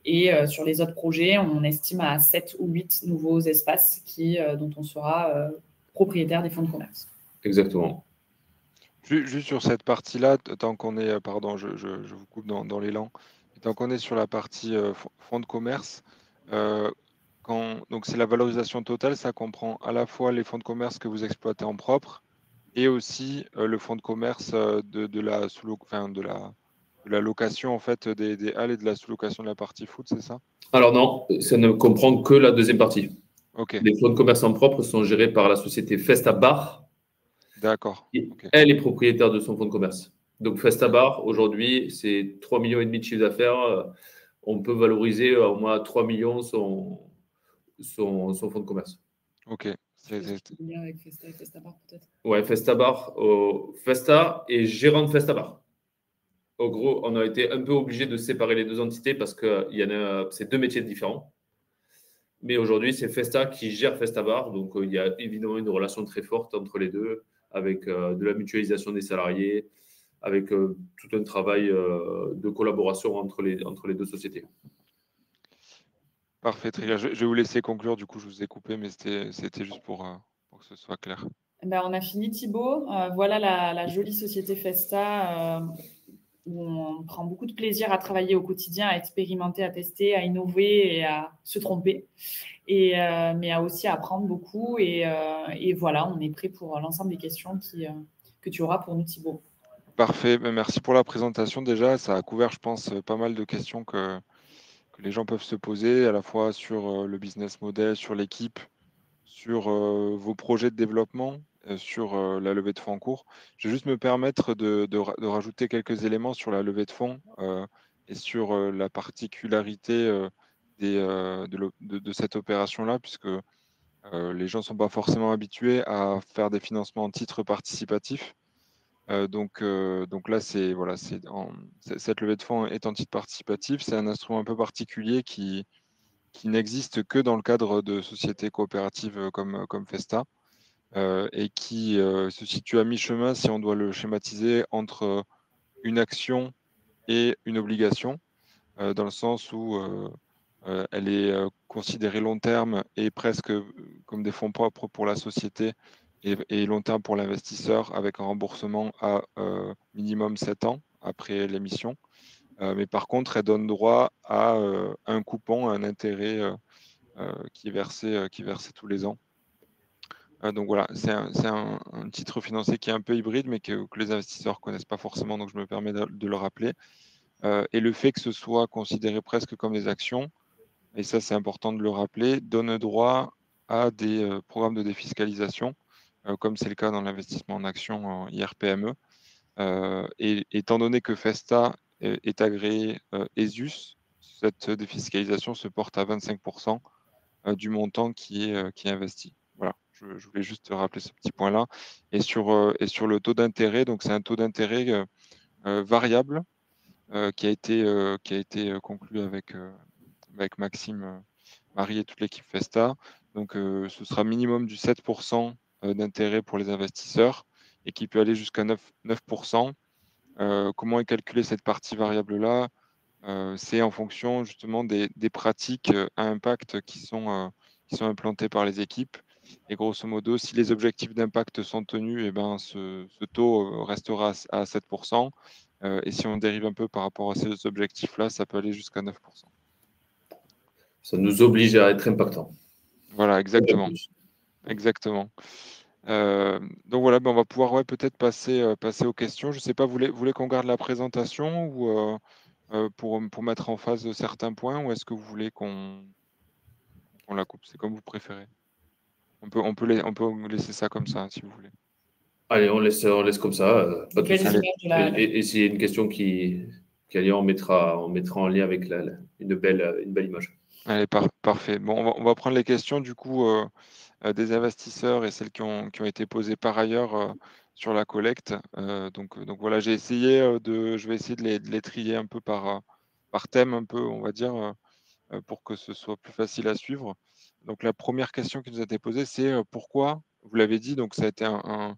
Et sur les autres projets, on estime à 7 ou 8 nouveaux espaces dont on sera propriétaire des fonds de commerce. Exactement. Juste sur cette partie-là, tant qu'on est, pardon, je vous coupe dans l'élan, tant qu'on est sur la partie fonds de commerce, donc c'est la valorisation totale, ça comprend à la fois les fonds de commerce que vous exploitez en propre et aussi le fonds de commerce de la location en fait des halles et de la sous-location de la partie foot, c'est ça? Alors non, ça ne comprend que la deuxième partie. Okay. Les fonds de commerce en propre sont gérés par la société Festa Bar. D'accord. Okay. Elle est propriétaire de son fonds de commerce. Donc Festa Bar, aujourd'hui, c'est 3,5 millions de chiffre d'affaires. On peut valoriser au moins 3 millions son fonds de commerce. Ok. C'est lien avec Festa et Festa Bar peut-être. Ouais, Festa Bar, Festa est gérant de Festa Bar. En gros, on a été un peu obligé de séparer les 2 entités parce que c'est 2 métiers différents. Mais aujourd'hui, c'est Festa qui gère Festa Bar. Donc, il y a évidemment une relation très forte entre les deux, avec de la mutualisation des salariés, avec tout un travail de collaboration entre les 2 sociétés. Parfait, très bien. Je vais vous laisser conclure. Du coup, je vous ai coupé, mais c'était juste pour que ce soit clair. Ben, on a fini, Thibaut. Voilà la jolie société Festa où on prend beaucoup de plaisir à travailler au quotidien, à expérimenter, à tester, à innover et à se tromper, mais aussi à apprendre beaucoup. Et voilà, on est prêt pour l'ensemble des questions que tu auras pour nous, Thibaut. Parfait, merci pour la présentation. Déjà, ça a couvert, je pense, pas mal de questions que les gens peuvent se poser, à la fois sur le business model, sur l'équipe, sur vos projets de développement, sur la levée de fonds en cours. Je vais juste me permettre de rajouter quelques éléments sur la levée de fonds et sur la particularité de cette opération-là, puisque les gens ne sont pas forcément habitués à faire des financements en titre participatif. Donc là, cette levée de fonds est en titre participatif. C'est un instrument un peu particulier qui n'existe que dans le cadre de sociétés coopératives comme Festa. et qui se situe à mi-chemin, si on doit le schématiser, entre une action et une obligation, dans le sens où elle est considérée long terme et presque comme des fonds propres pour la société et long terme pour l'investisseur, avec un remboursement à minimum 7 ans après l'émission. Mais par contre, elle donne droit à un coupon, un intérêt qui est versé tous les ans. Donc voilà, c'est un titre financier qui est un peu hybride, mais que les investisseurs ne connaissent pas forcément, donc je me permets de le rappeler. Et le fait que ce soit considéré presque comme des actions, et ça c'est important de le rappeler, donne droit à des programmes de défiscalisation, comme c'est le cas dans l'investissement en actions en IRPME. Et étant donné que Festa est agréé ESUS, cette défiscalisation se porte à 25% du montant qui est investi. Voilà, je voulais juste rappeler ce petit point-là. Et sur le taux d'intérêt, donc c'est un taux d'intérêt variable qui a été conclu avec Maxime, Marie et toute l'équipe Festa. Donc ce sera minimum du 7% d'intérêt pour les investisseurs et qui peut aller jusqu'à 9%. Comment est calculée cette partie variable-là? C'est en fonction justement des pratiques à impact qui sont implantées par les équipes. Et grosso modo, si les objectifs d'impact sont tenus, eh ben, ce taux restera à 7%. Et si on dérive un peu par rapport à ces objectifs-là, ça peut aller jusqu'à 9%. Ça nous oblige à être impactant. Voilà, exactement. Exactement. Donc voilà, ben on va pouvoir peut-être passer aux questions. Je ne sais pas, vous voulez qu'on garde la présentation ou pour mettre en phase certains points, ou est-ce que vous voulez qu'on la coupe? C'est comme vous préférez. On peut laisser ça comme ça, si vous voulez. Allez, on laisse comme ça. Pas de Les souci. images de la- Et s'il y a une question qui a lieu, on mettra en lien avec une belle image. Allez, parfait. Bon, on va prendre les questions du coup des investisseurs et celles qui ont été posées par ailleurs sur la collecte. Donc voilà, je vais essayer de les trier un peu par thème, un peu, on va dire, pour que ce soit plus facile à suivre. Donc la première question qui nous a été posée, c'est pourquoi, vous l'avez dit, donc ça a été un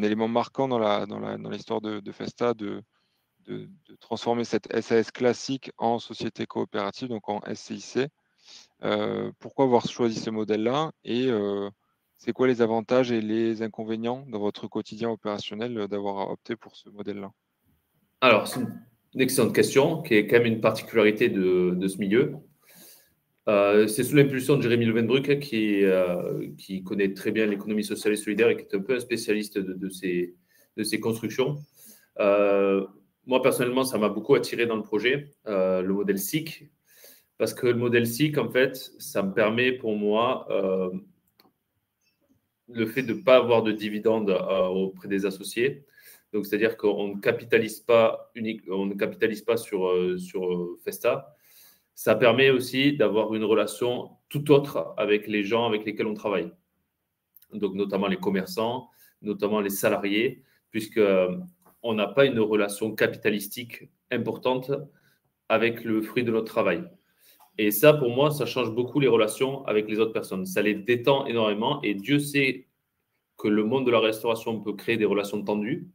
élément marquant dans l'histoire de Festa de transformer cette SAS classique en société coopérative, donc en SCIC. Pourquoi avoir choisi ce modèle-là et c'est quoi les avantages et les inconvénients dans votre quotidien opérationnel d'avoir opté pour ce modèle-là? Alors, c'est une excellente question qui est quand même une particularité de ce milieu. C'est sous l'impulsion de Jérémy Levenbruck qui connaît très bien l'économie sociale et solidaire et qui est un peu un spécialiste de ces constructions. Moi, personnellement, ça m'a beaucoup attiré dans le projet, le modèle SIC, parce que le modèle SIC, en fait, ça me permet pour moi le fait de ne pas avoir de dividendes auprès des associés. Donc, c'est-à-dire qu'on ne capitalise pas sur Festa. Ça permet aussi d'avoir une relation tout autre avec les gens avec lesquels on travaille. Donc, notamment les commerçants, notamment les salariés, puisqu'on n'a pas une relation capitalistique importante avec le fruit de notre travail. Et ça, pour moi, ça change beaucoup les relations avec les autres personnes. Ça les détend énormément et Dieu sait que le monde de la restauration peut créer des relations tendues.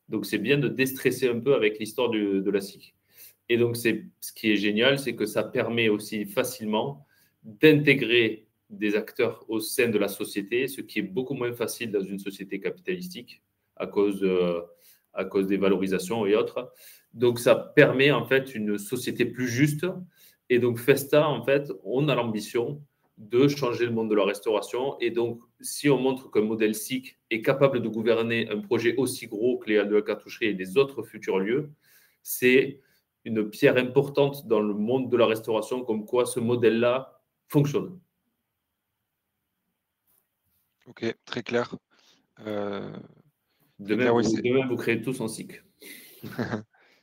Donc, c'est bien de déstresser un peu avec l'histoire de la SIC. Et donc, ce qui est génial, c'est que ça permet aussi facilement d'intégrer des acteurs au sein de la société, ce qui est beaucoup moins facile dans une société capitalistique à cause des valorisations et autres. Donc, ça permet en fait une société plus juste. Et donc, Festa, en fait, on a l'ambition de changer le monde de la restauration. Et donc, si on montre qu'un modèle SIC est capable de gouverner un projet aussi gros que les Halles de la Cartoucherie et les autres futurs lieux, c'est une pierre importante dans le monde de la restauration, comme quoi ce modèle-là fonctionne. Ok, très clair. Demain, vous créez tous en SIC.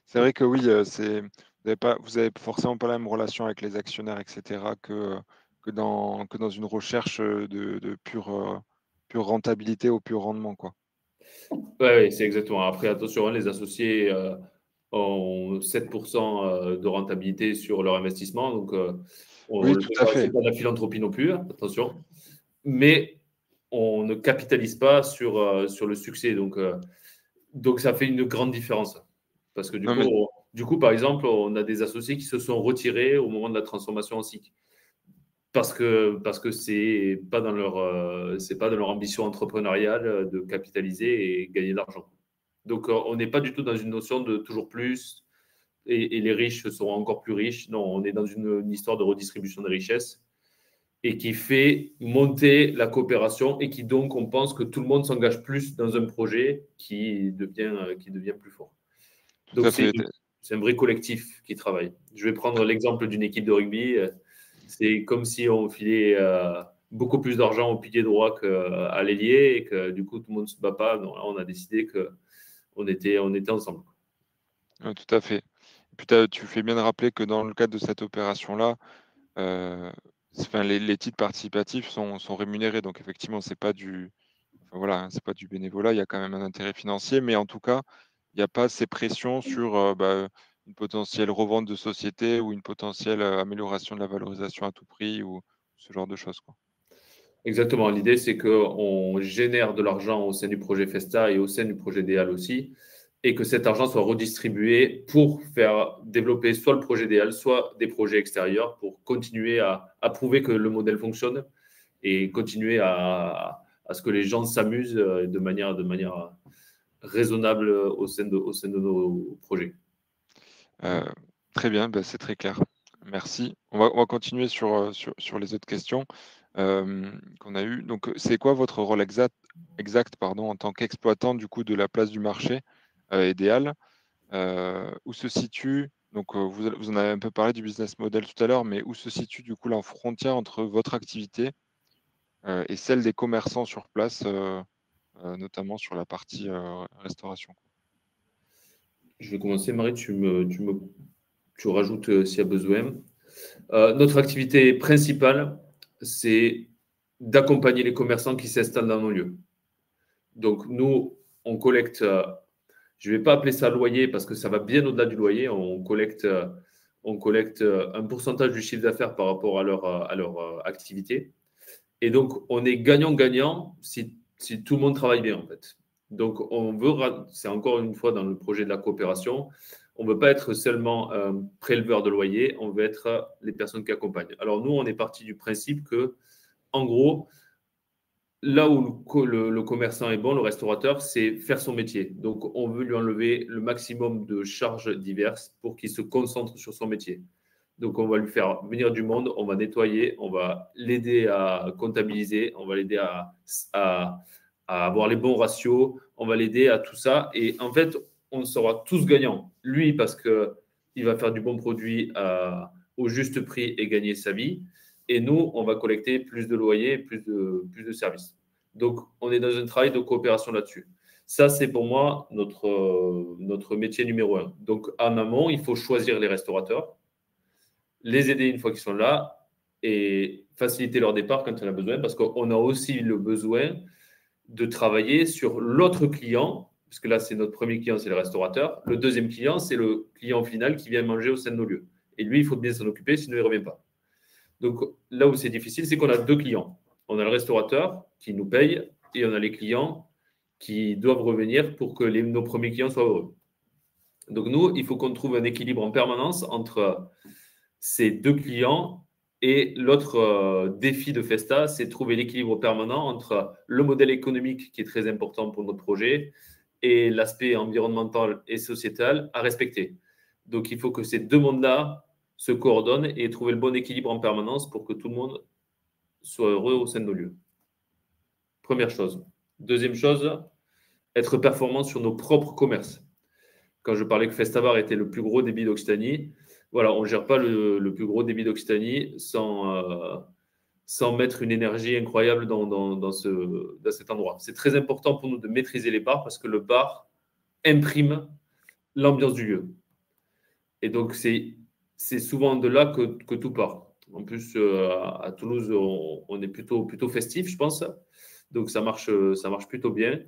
C'est vrai que oui, vous avez forcément pas la même relation avec les actionnaires, etc., que dans une recherche de pure rentabilité au pur rendement, quoi. Oui, c'est exactement. Après, attention, les associés ont 7% de rentabilité sur leur investissement. Donc, oui, tout à fait. c'est pas de la philanthropie non plus, attention. Mais on ne capitalise pas sur le succès. Donc, ça fait une grande différence. Parce que du coup, par exemple, on a des associés qui se sont retirés au moment de la transformation en SIC. Parce que c'est pas dans leur ambition entrepreneuriale de capitaliser et gagner de l'argent. Donc, on n'est pas du tout dans une notion de toujours plus et les riches seront encore plus riches. Non, on est dans une histoire de redistribution des richesses et qui fait monter la coopération et qui donc, on pense que tout le monde s'engage plus dans un projet qui devient plus fort. Donc, c'est un vrai collectif qui travaille. Je vais prendre l'exemple d'une équipe de rugby. C'est comme si on filait beaucoup plus d'argent au pilier droit qu'à l'ailier et que du coup, tout le monde ne se bat pas. Non, là, on a décidé qu'on était ensemble. Ouais, tout à fait. Et puis, tu fais bien de rappeler que dans le cadre de cette opération-là, les titres participatifs sont rémunérés. Donc, effectivement, c'est pas du bénévolat. Il y a quand même un intérêt financier. Mais en tout cas, il n'y a pas ces pressions sur une potentielle revente de société ou une potentielle amélioration de la valorisation à tout prix ou ce genre de choses, quoi. Exactement. L'idée, c'est qu'on génère de l'argent au sein du projet Festa et au sein du projet DEAL aussi, et que cet argent soit redistribué pour faire développer soit le projet DEAL, soit des projets extérieurs pour continuer à prouver que le modèle fonctionne et continuer à ce que les gens s'amusent de manière raisonnable au sein de nos projets. Très bien, c'est très clair. Merci. On va continuer sur les autres questions qu'on a eues. Donc, c'est quoi votre rôle exact en tant qu'exploitant du coup de la place du marché idéal où se situe, donc vous en avez un peu parlé du business model tout à l'heure, mais où se situe du coup la frontière entre votre activité et celle des commerçants sur place, notamment sur la partie restauration? Je vais commencer, Marie, tu rajoutes s'il y a besoin. Notre activité principale, c'est d'accompagner les commerçants qui s'installent dans nos lieux. Donc, nous, on collecte, je ne vais pas appeler ça loyer parce que ça va bien au-delà du loyer. On collecte un pourcentage du chiffre d'affaires par rapport à leur activité. Et donc, on est gagnant-gagnant si tout le monde travaille bien, en fait. Donc, c'est encore une fois dans le projet de la coopération, on ne veut pas être seulement préleveur de loyer, on veut être les personnes qui accompagnent. Alors, nous, on est parti du principe que, en gros, là où le commerçant est bon, le restaurateur, c'est faire son métier. Donc, on veut lui enlever le maximum de charges diverses pour qu'il se concentre sur son métier. Donc, on va lui faire venir du monde, on va nettoyer, on va l'aider à comptabiliser, on va l'aider à avoir les bons ratios, on va l'aider à tout ça. Et en fait, on sera tous gagnants. Lui, parce qu'il va faire du bon produit au juste prix et gagner sa vie. Et nous, on va collecter plus de loyers, plus de services. Donc, on est dans un travail de coopération là-dessus. Ça, c'est pour moi notre métier numéro 1. Donc, en amont, il faut choisir les restaurateurs, les aider une fois qu'ils sont là et faciliter leur départ quand on a besoin, parce qu'on a aussi le besoin de travailler sur l'autre client, parce que là, c'est notre premier client, c'est le restaurateur. Le deuxième client, c'est le client final qui vient manger au sein de nos lieux. Et lui, il faut bien s'en occuper, sinon il ne revient pas. Donc, là où c'est difficile, c'est qu'on a deux clients. On a le restaurateur qui nous paye et on a les clients qui doivent revenir pour que nos premiers clients soient heureux. Donc, nous, il faut qu'on trouve un équilibre en permanence entre ces deux clients. Et l'autre défi de Festa, c'est de trouver l'équilibre permanent entre le modèle économique qui est très important pour notre projet et l'aspect environnemental et sociétal à respecter. Donc, il faut que ces deux mondes-là se coordonnent et trouver le bon équilibre en permanence pour que tout le monde soit heureux au sein de nos lieux. Première chose. Deuxième chose, être performant sur nos propres commerces. Quand je parlais que Festavar était le plus gros débit d'Occitanie, voilà, on ne gère pas le plus gros débit d'Occitanie sans mettre une énergie incroyable dans cet endroit. C'est très important pour nous de maîtriser les bars parce que le bar imprime l'ambiance du lieu. Et donc, c'est souvent de là que tout part. En plus, à Toulouse, on est plutôt festif, je pense. Donc, ça marche plutôt bien.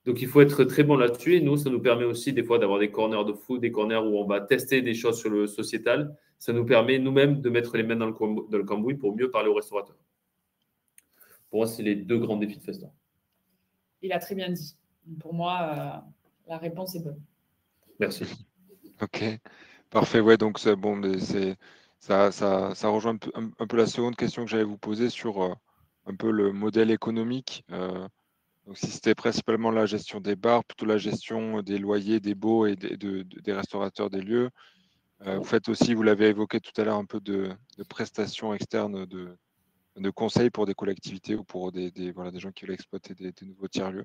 Donc, il faut être très bon là-dessus. Et nous, ça nous permet aussi des fois d'avoir des corners de food, des corners où on va tester des choses sur le sociétal. Ça nous permet nous-mêmes de mettre les mains dans le cambouis pour mieux parler aux restaurateurs. Pour moi, c'est les 2 grands défis de Festa. Il a très bien dit. Pour moi, la réponse est bonne. Merci. Ok, parfait. Ouais, donc c'est bon, mais ça rejoint un peu la seconde question que j'allais vous poser sur un peu le modèle économique. Donc, si c'était principalement la gestion des bars, plutôt la gestion des loyers, des baux et des restaurateurs des lieux. Vous faites aussi, vous l'avez évoqué tout à l'heure, un peu de prestations externes de conseils pour des collectivités ou pour voilà, des gens qui veulent exploiter des nouveaux tiers-lieux.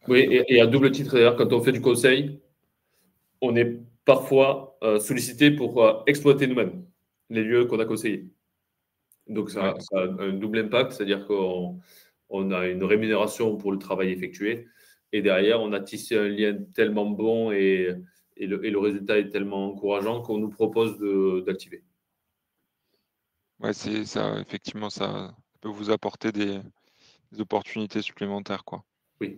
Oui, et à double titre, d'ailleurs, quand on fait du conseil, on est parfois sollicité pour exploiter nous-mêmes les lieux qu'on a conseillés. Donc, ça a un double impact, c'est-à-dire qu'on a une rémunération pour le travail effectué et derrière, on a tissé un lien tellement bon et le résultat est tellement encourageant qu'on nous propose d'activer. Ouais, c'est ça, effectivement, ça peut vous apporter des opportunités supplémentaires, quoi. Oui.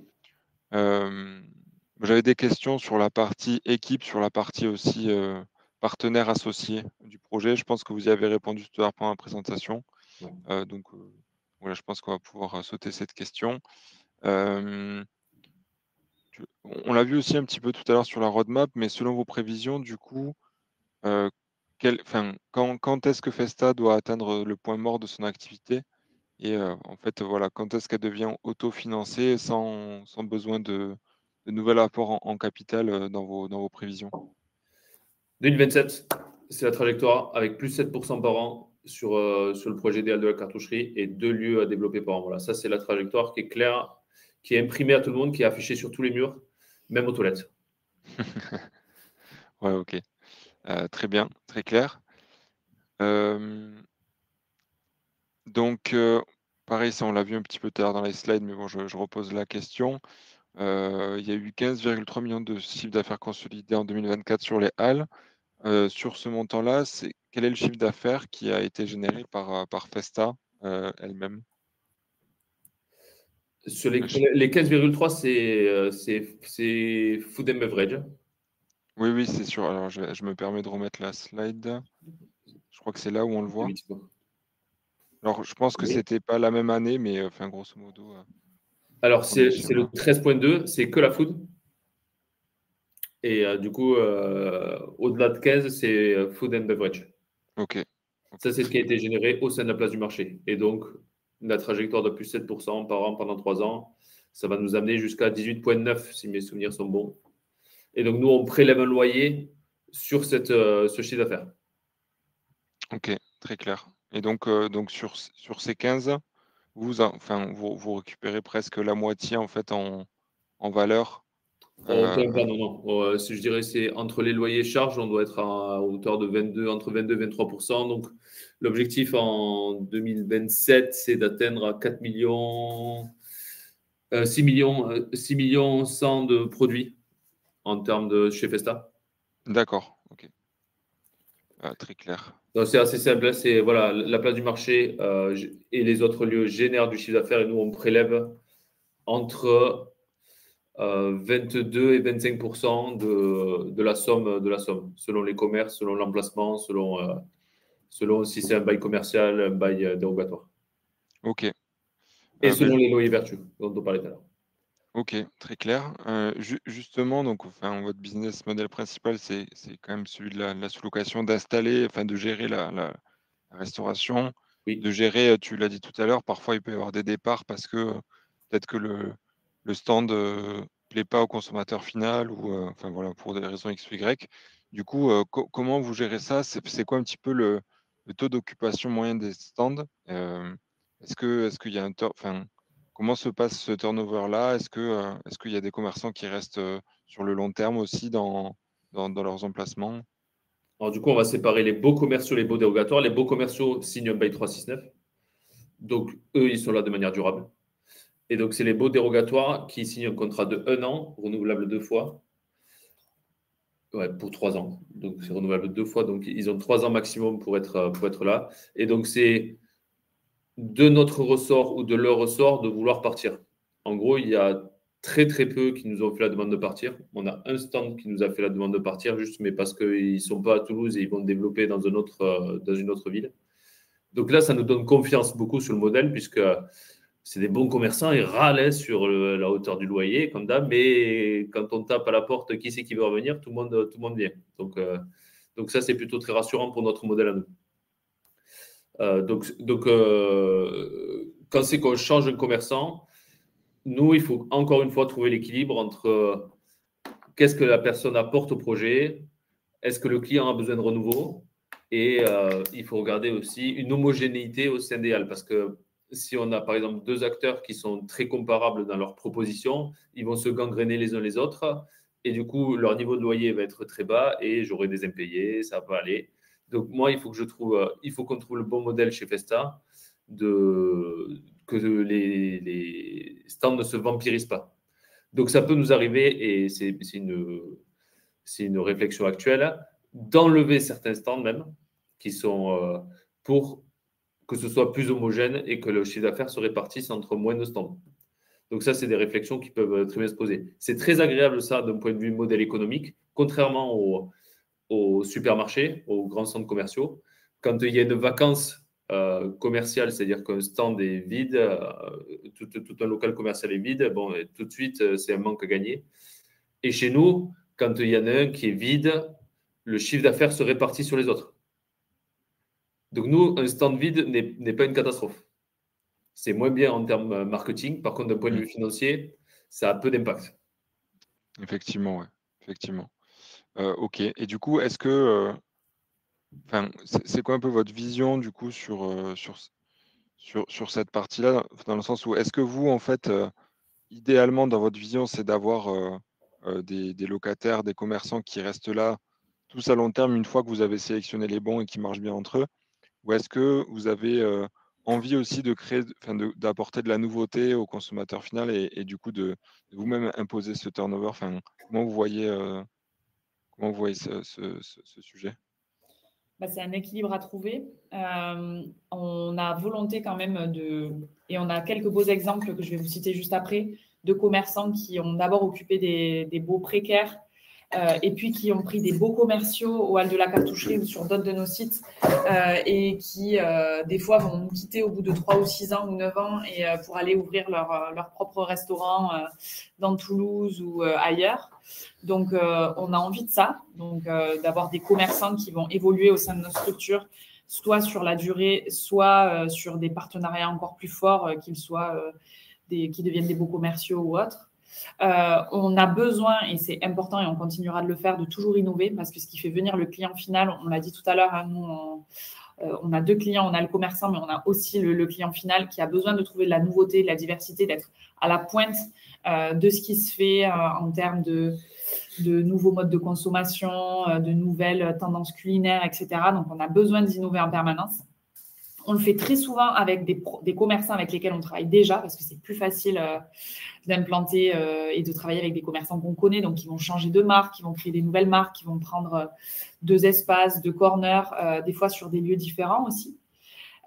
J'avais des questions sur la partie équipe, sur la partie aussi partenaire associé du projet. Je pense que vous y avez répondu tout à l'heure pendant la présentation. Ouais. Donc voilà, je pense qu'on va pouvoir sauter cette question. On l'a vu aussi un petit peu tout à l'heure sur la roadmap, mais selon vos prévisions, du coup, quand est-ce que Festa doit atteindre le point mort de son activité? Et en fait, voilà, quand est-ce qu'elle devient autofinancée sans besoin de nouvel apport en capital dans vos prévisions? 2027, c'est la trajectoire avec plus 7% par an sur le projet idéal de la cartoucherie et 2 lieux à développer par an. Voilà, ça, c'est la trajectoire qui est claire, qui est imprimée à tout le monde, qui est affichée sur tous les murs, même aux toilettes. Ouais, ok. Très bien, très clair. Donc, pareil, ça, on l'a vu un petit peu tout à l'heure dans les slides, mais bon, je repose la question. Il y a eu 15,3 millions de chiffre d'affaires consolidé en 2024 sur les halles. Sur ce montant-là, quel est le chiffre d'affaires qui a été généré par Festa elle-même? Sur les 15,3, c'est food and beverage. Oui, oui, c'est sûr. Alors, je me permets de remettre la slide. Je crois que c'est là où on le voit. Alors, je pense que Oui. c'était pas la même année, mais enfin, grosso modo. Alors, On est c'est sur le 13,2, c'est que la food. Et du coup, au-delà de 15, c'est food and beverage. Ok. Ça, c'est ce qui Très a clair. été généré au sein de la place du marché. Et donc, la trajectoire de plus 7% par an pendant 3 ans, ça va nous amener jusqu'à 18,9 si mes souvenirs sont bons. Et donc, nous, on prélève un loyer sur ce chiffre d'affaires. Ok, très clair. Et donc sur ces 15, vous récupérez presque la moitié en fait en valeur. Oh, quand même pas, non, non. Je dirais c'est entre les loyers et charges, on doit être à hauteur de entre 22 et 23%. Donc, l'objectif en 2027, c'est d'atteindre à 4 millions, 6 millions, 6 millions 100 de produits en termes de chez Festa. D'accord, ok. Très clair. Donc, c'est assez simple. C'est voilà, la place du marché et les autres lieux génèrent du chiffre d'affaires et nous, on prélève entre 22 et 25% de la somme, selon les commerces, selon l'emplacement, selon si c'est un bail commercial, un bail dérogatoire. Ok. Et selon les loyers vertueux dont on parlait tout à l'heure. Ok, très clair. Justement, donc, enfin, votre business model principal, c'est quand même celui de la sous-location, d'installer, enfin, de gérer la restauration, Oui. de gérer, tu l'as dit tout à l'heure, parfois il peut y avoir des départs parce que peut-être que le stand ne plaît pas au consommateur final ou enfin voilà, pour des raisons X ou Y. Du coup, comment vous gérez ça? C'est quoi un petit peu le taux d'occupation moyen des stands? Est-ce qu'il y a enfin, comment se passe ce turnover-là? Est-ce qu'il y a des commerçants qui restent sur le long terme aussi dans leurs emplacements? Alors, du coup, on va séparer les beaux commerciaux, les beaux dérogatoires. Les beaux commerciaux signent un bail 369. Donc, eux, ils sont là de manière durable. Et donc, c'est les beaux dérogatoires qui signent un contrat de 1 an, renouvelable 2 fois. Ouais, pour 3 ans. Donc, c'est renouvelable 2 fois. Donc, ils ont 3 ans maximum pour être là. Et donc, c'est de notre ressort ou de leur ressort de vouloir partir. En gros, il y a très, très peu qui nous ont fait la demande de partir. On a un stand qui nous a fait la demande de partir, juste, mais parce qu'ils ne sont pas à Toulouse et ils vont développer dans une autre ville. Donc là, ça nous donne confiance beaucoup sur le modèle, puisque c'est des bons commerçants, ils râlent sur la hauteur du loyer, comme d'hab, mais quand on tape à la porte, qui c'est qui veut revenir, tout le monde vient. Donc ça, c'est plutôt très rassurant pour notre modèle à nous. Quand c'est qu'on change un commerçant, nous, il faut encore une fois trouver l'équilibre entre qu'est-ce que la personne apporte au projet, est-ce que le client a besoin de renouveau, et il faut regarder aussi une homogénéité au sein des halles, parce que si on a par exemple 2 acteurs qui sont très comparables dans leurs propositions, ils vont se gangréner les uns les autres, et du coup, leur niveau de loyer va être très bas, et j'aurai des impayés, ça va aller. Donc moi, il faut qu'on trouve le bon modèle chez Festa, que les stands ne se vampirisent pas. Donc ça peut nous arriver, et c'est une réflexion actuelle, d'enlever certains stands même, qui sont pour que ce soit plus homogène et que le chiffre d'affaires se répartisse entre moins de stands. Donc ça, c'est des réflexions qui peuvent très bien se poser. C'est très agréable ça d'un point de vue modèle économique, contrairement aux supermarchés, aux grands centres commerciaux. Quand il y a une vacance commerciale, c'est-à-dire qu'un stand est vide, tout un local commercial est vide, bon, tout de suite, c'est un manque à gagner. Et chez nous, quand il y en a un qui est vide, le chiffre d'affaires se répartit sur les autres. Donc nous, un stand vide n'est pas une catastrophe. C'est moins bien en termes marketing. Par contre, d'un point de vue financier, ça a peu d'impact. Effectivement, ouais. Effectivement. Ok. Et du coup, est-ce que, c'est quoi un peu votre vision du coup sur cette partie-là, dans le sens où est-ce que vous, en fait, idéalement, dans votre vision, c'est d'avoir des locataires, des commerçants qui restent là tous à long terme une fois que vous avez sélectionné les bons et qui marchent bien entre eux? Ou est-ce que vous avez envie aussi de créer, d'apporter de la nouveauté au consommateur final et du coup de vous-même imposer ce turnover? Comment vous voyez ce sujet? C'est un équilibre à trouver. On a volonté quand même et on a quelques beaux exemples que je vais vous citer juste après, de commerçants qui ont d'abord occupé des baux précaires et puis qui ont pris des beaux commerciaux au Hall de la Cartoucherie ou sur d'autres de nos sites et qui, des fois, vont nous quitter au bout de 3 ou 6 ans ou 9 ans et, pour aller ouvrir leur propre restaurant dans Toulouse ou ailleurs. Donc, on a envie de ça, donc d'avoir des commerçants qui vont évoluer au sein de notre structure, soit sur la durée, soit sur des partenariats encore plus forts, qu'ils deviennent des beaux commerciaux ou autres. On a besoin, et c'est important et on continuera de le faire, de toujours innover, parce que ce qui fait venir le client final, on l'a dit tout à l'heure, hein, nous, on a 2 clients, on a le commerçant, mais on a aussi le client final qui a besoin de trouver de la nouveauté, de la diversité, d'être à la pointe de ce qui se fait en termes de nouveaux modes de consommation, de nouvelles tendances culinaires, etc. Donc, on a besoin d'innover en permanence. On le fait très souvent avec des commerçants avec lesquels on travaille déjà, parce que c'est plus facile d'implanter et de travailler avec des commerçants qu'on connaît, donc qui vont changer de marque, qui vont créer des nouvelles marques, qui vont prendre 2 espaces, 2 corners, des fois sur des lieux différents aussi.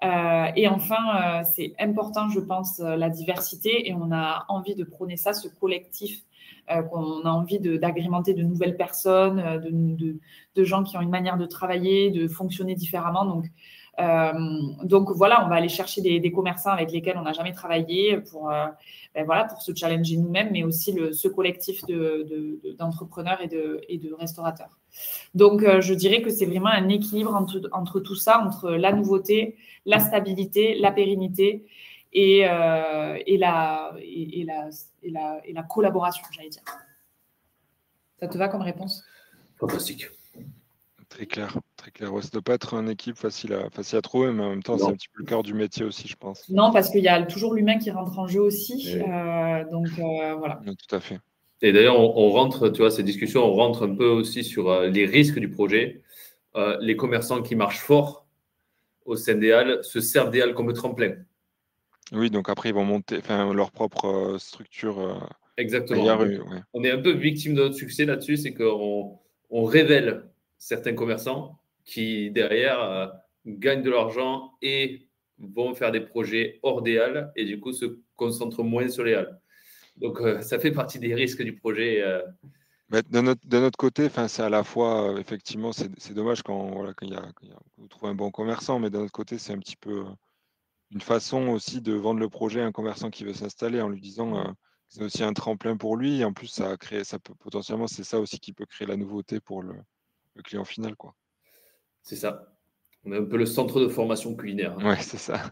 Et enfin, c'est important, je pense, la diversité, et on a envie de prôner ça, ce collectif, qu'on a envie d'agrémenter de nouvelles personnes, de gens qui ont une manière de travailler, de fonctionner différemment. Donc voilà, on va aller chercher des commerçants avec lesquels on n'a jamais travaillé pour se challenger nous-mêmes, mais aussi ce collectif d'entrepreneurs et de restaurateurs. Donc, je dirais que c'est vraiment un équilibre entre tout ça, entre la nouveauté, la stabilité, la pérennité et la collaboration, j'allais dire. Ça te va comme réponse? Fantastique. Très clair, très clair. Ouais, ça ne doit pas être une équipe facile à trouver, mais en même temps, c'est un petit peu le cœur du métier aussi, je pense. Non, parce qu'il y a toujours l'humain qui rentre en jeu aussi. Voilà. Oui, tout à fait. Et d'ailleurs, on rentre, tu vois, ces discussions, on rentre un peu aussi sur les risques du projet. Les commerçants qui marchent fort au sein des halles se servent des halles comme tremplin. Oui, donc après, ils vont monter leur propre structure. Exactement. Ailleurs, Donc, ouais. on est un peu victime de notre succès là-dessus, c'est qu'on révèle certains commerçants qui, derrière, gagnent de l'argent et vont faire des projets hors des halles et du coup se concentrent moins sur les halles. Donc, ça fait partie des risques du projet. D'un autre côté, c'est à la fois, effectivement, c'est dommage quand vous trouvez un bon commerçant, mais d'un autre côté, c'est un petit peu une façon aussi de vendre le projet à un commerçant qui veut s'installer en lui disant que c'est aussi un tremplin pour lui. Et en plus, ça peut potentiellement, c'est ça aussi qui peut créer la nouveauté pour le client final, quoi. C'est ça. On est un peu le centre de formation culinaire. Ouais, c'est ça.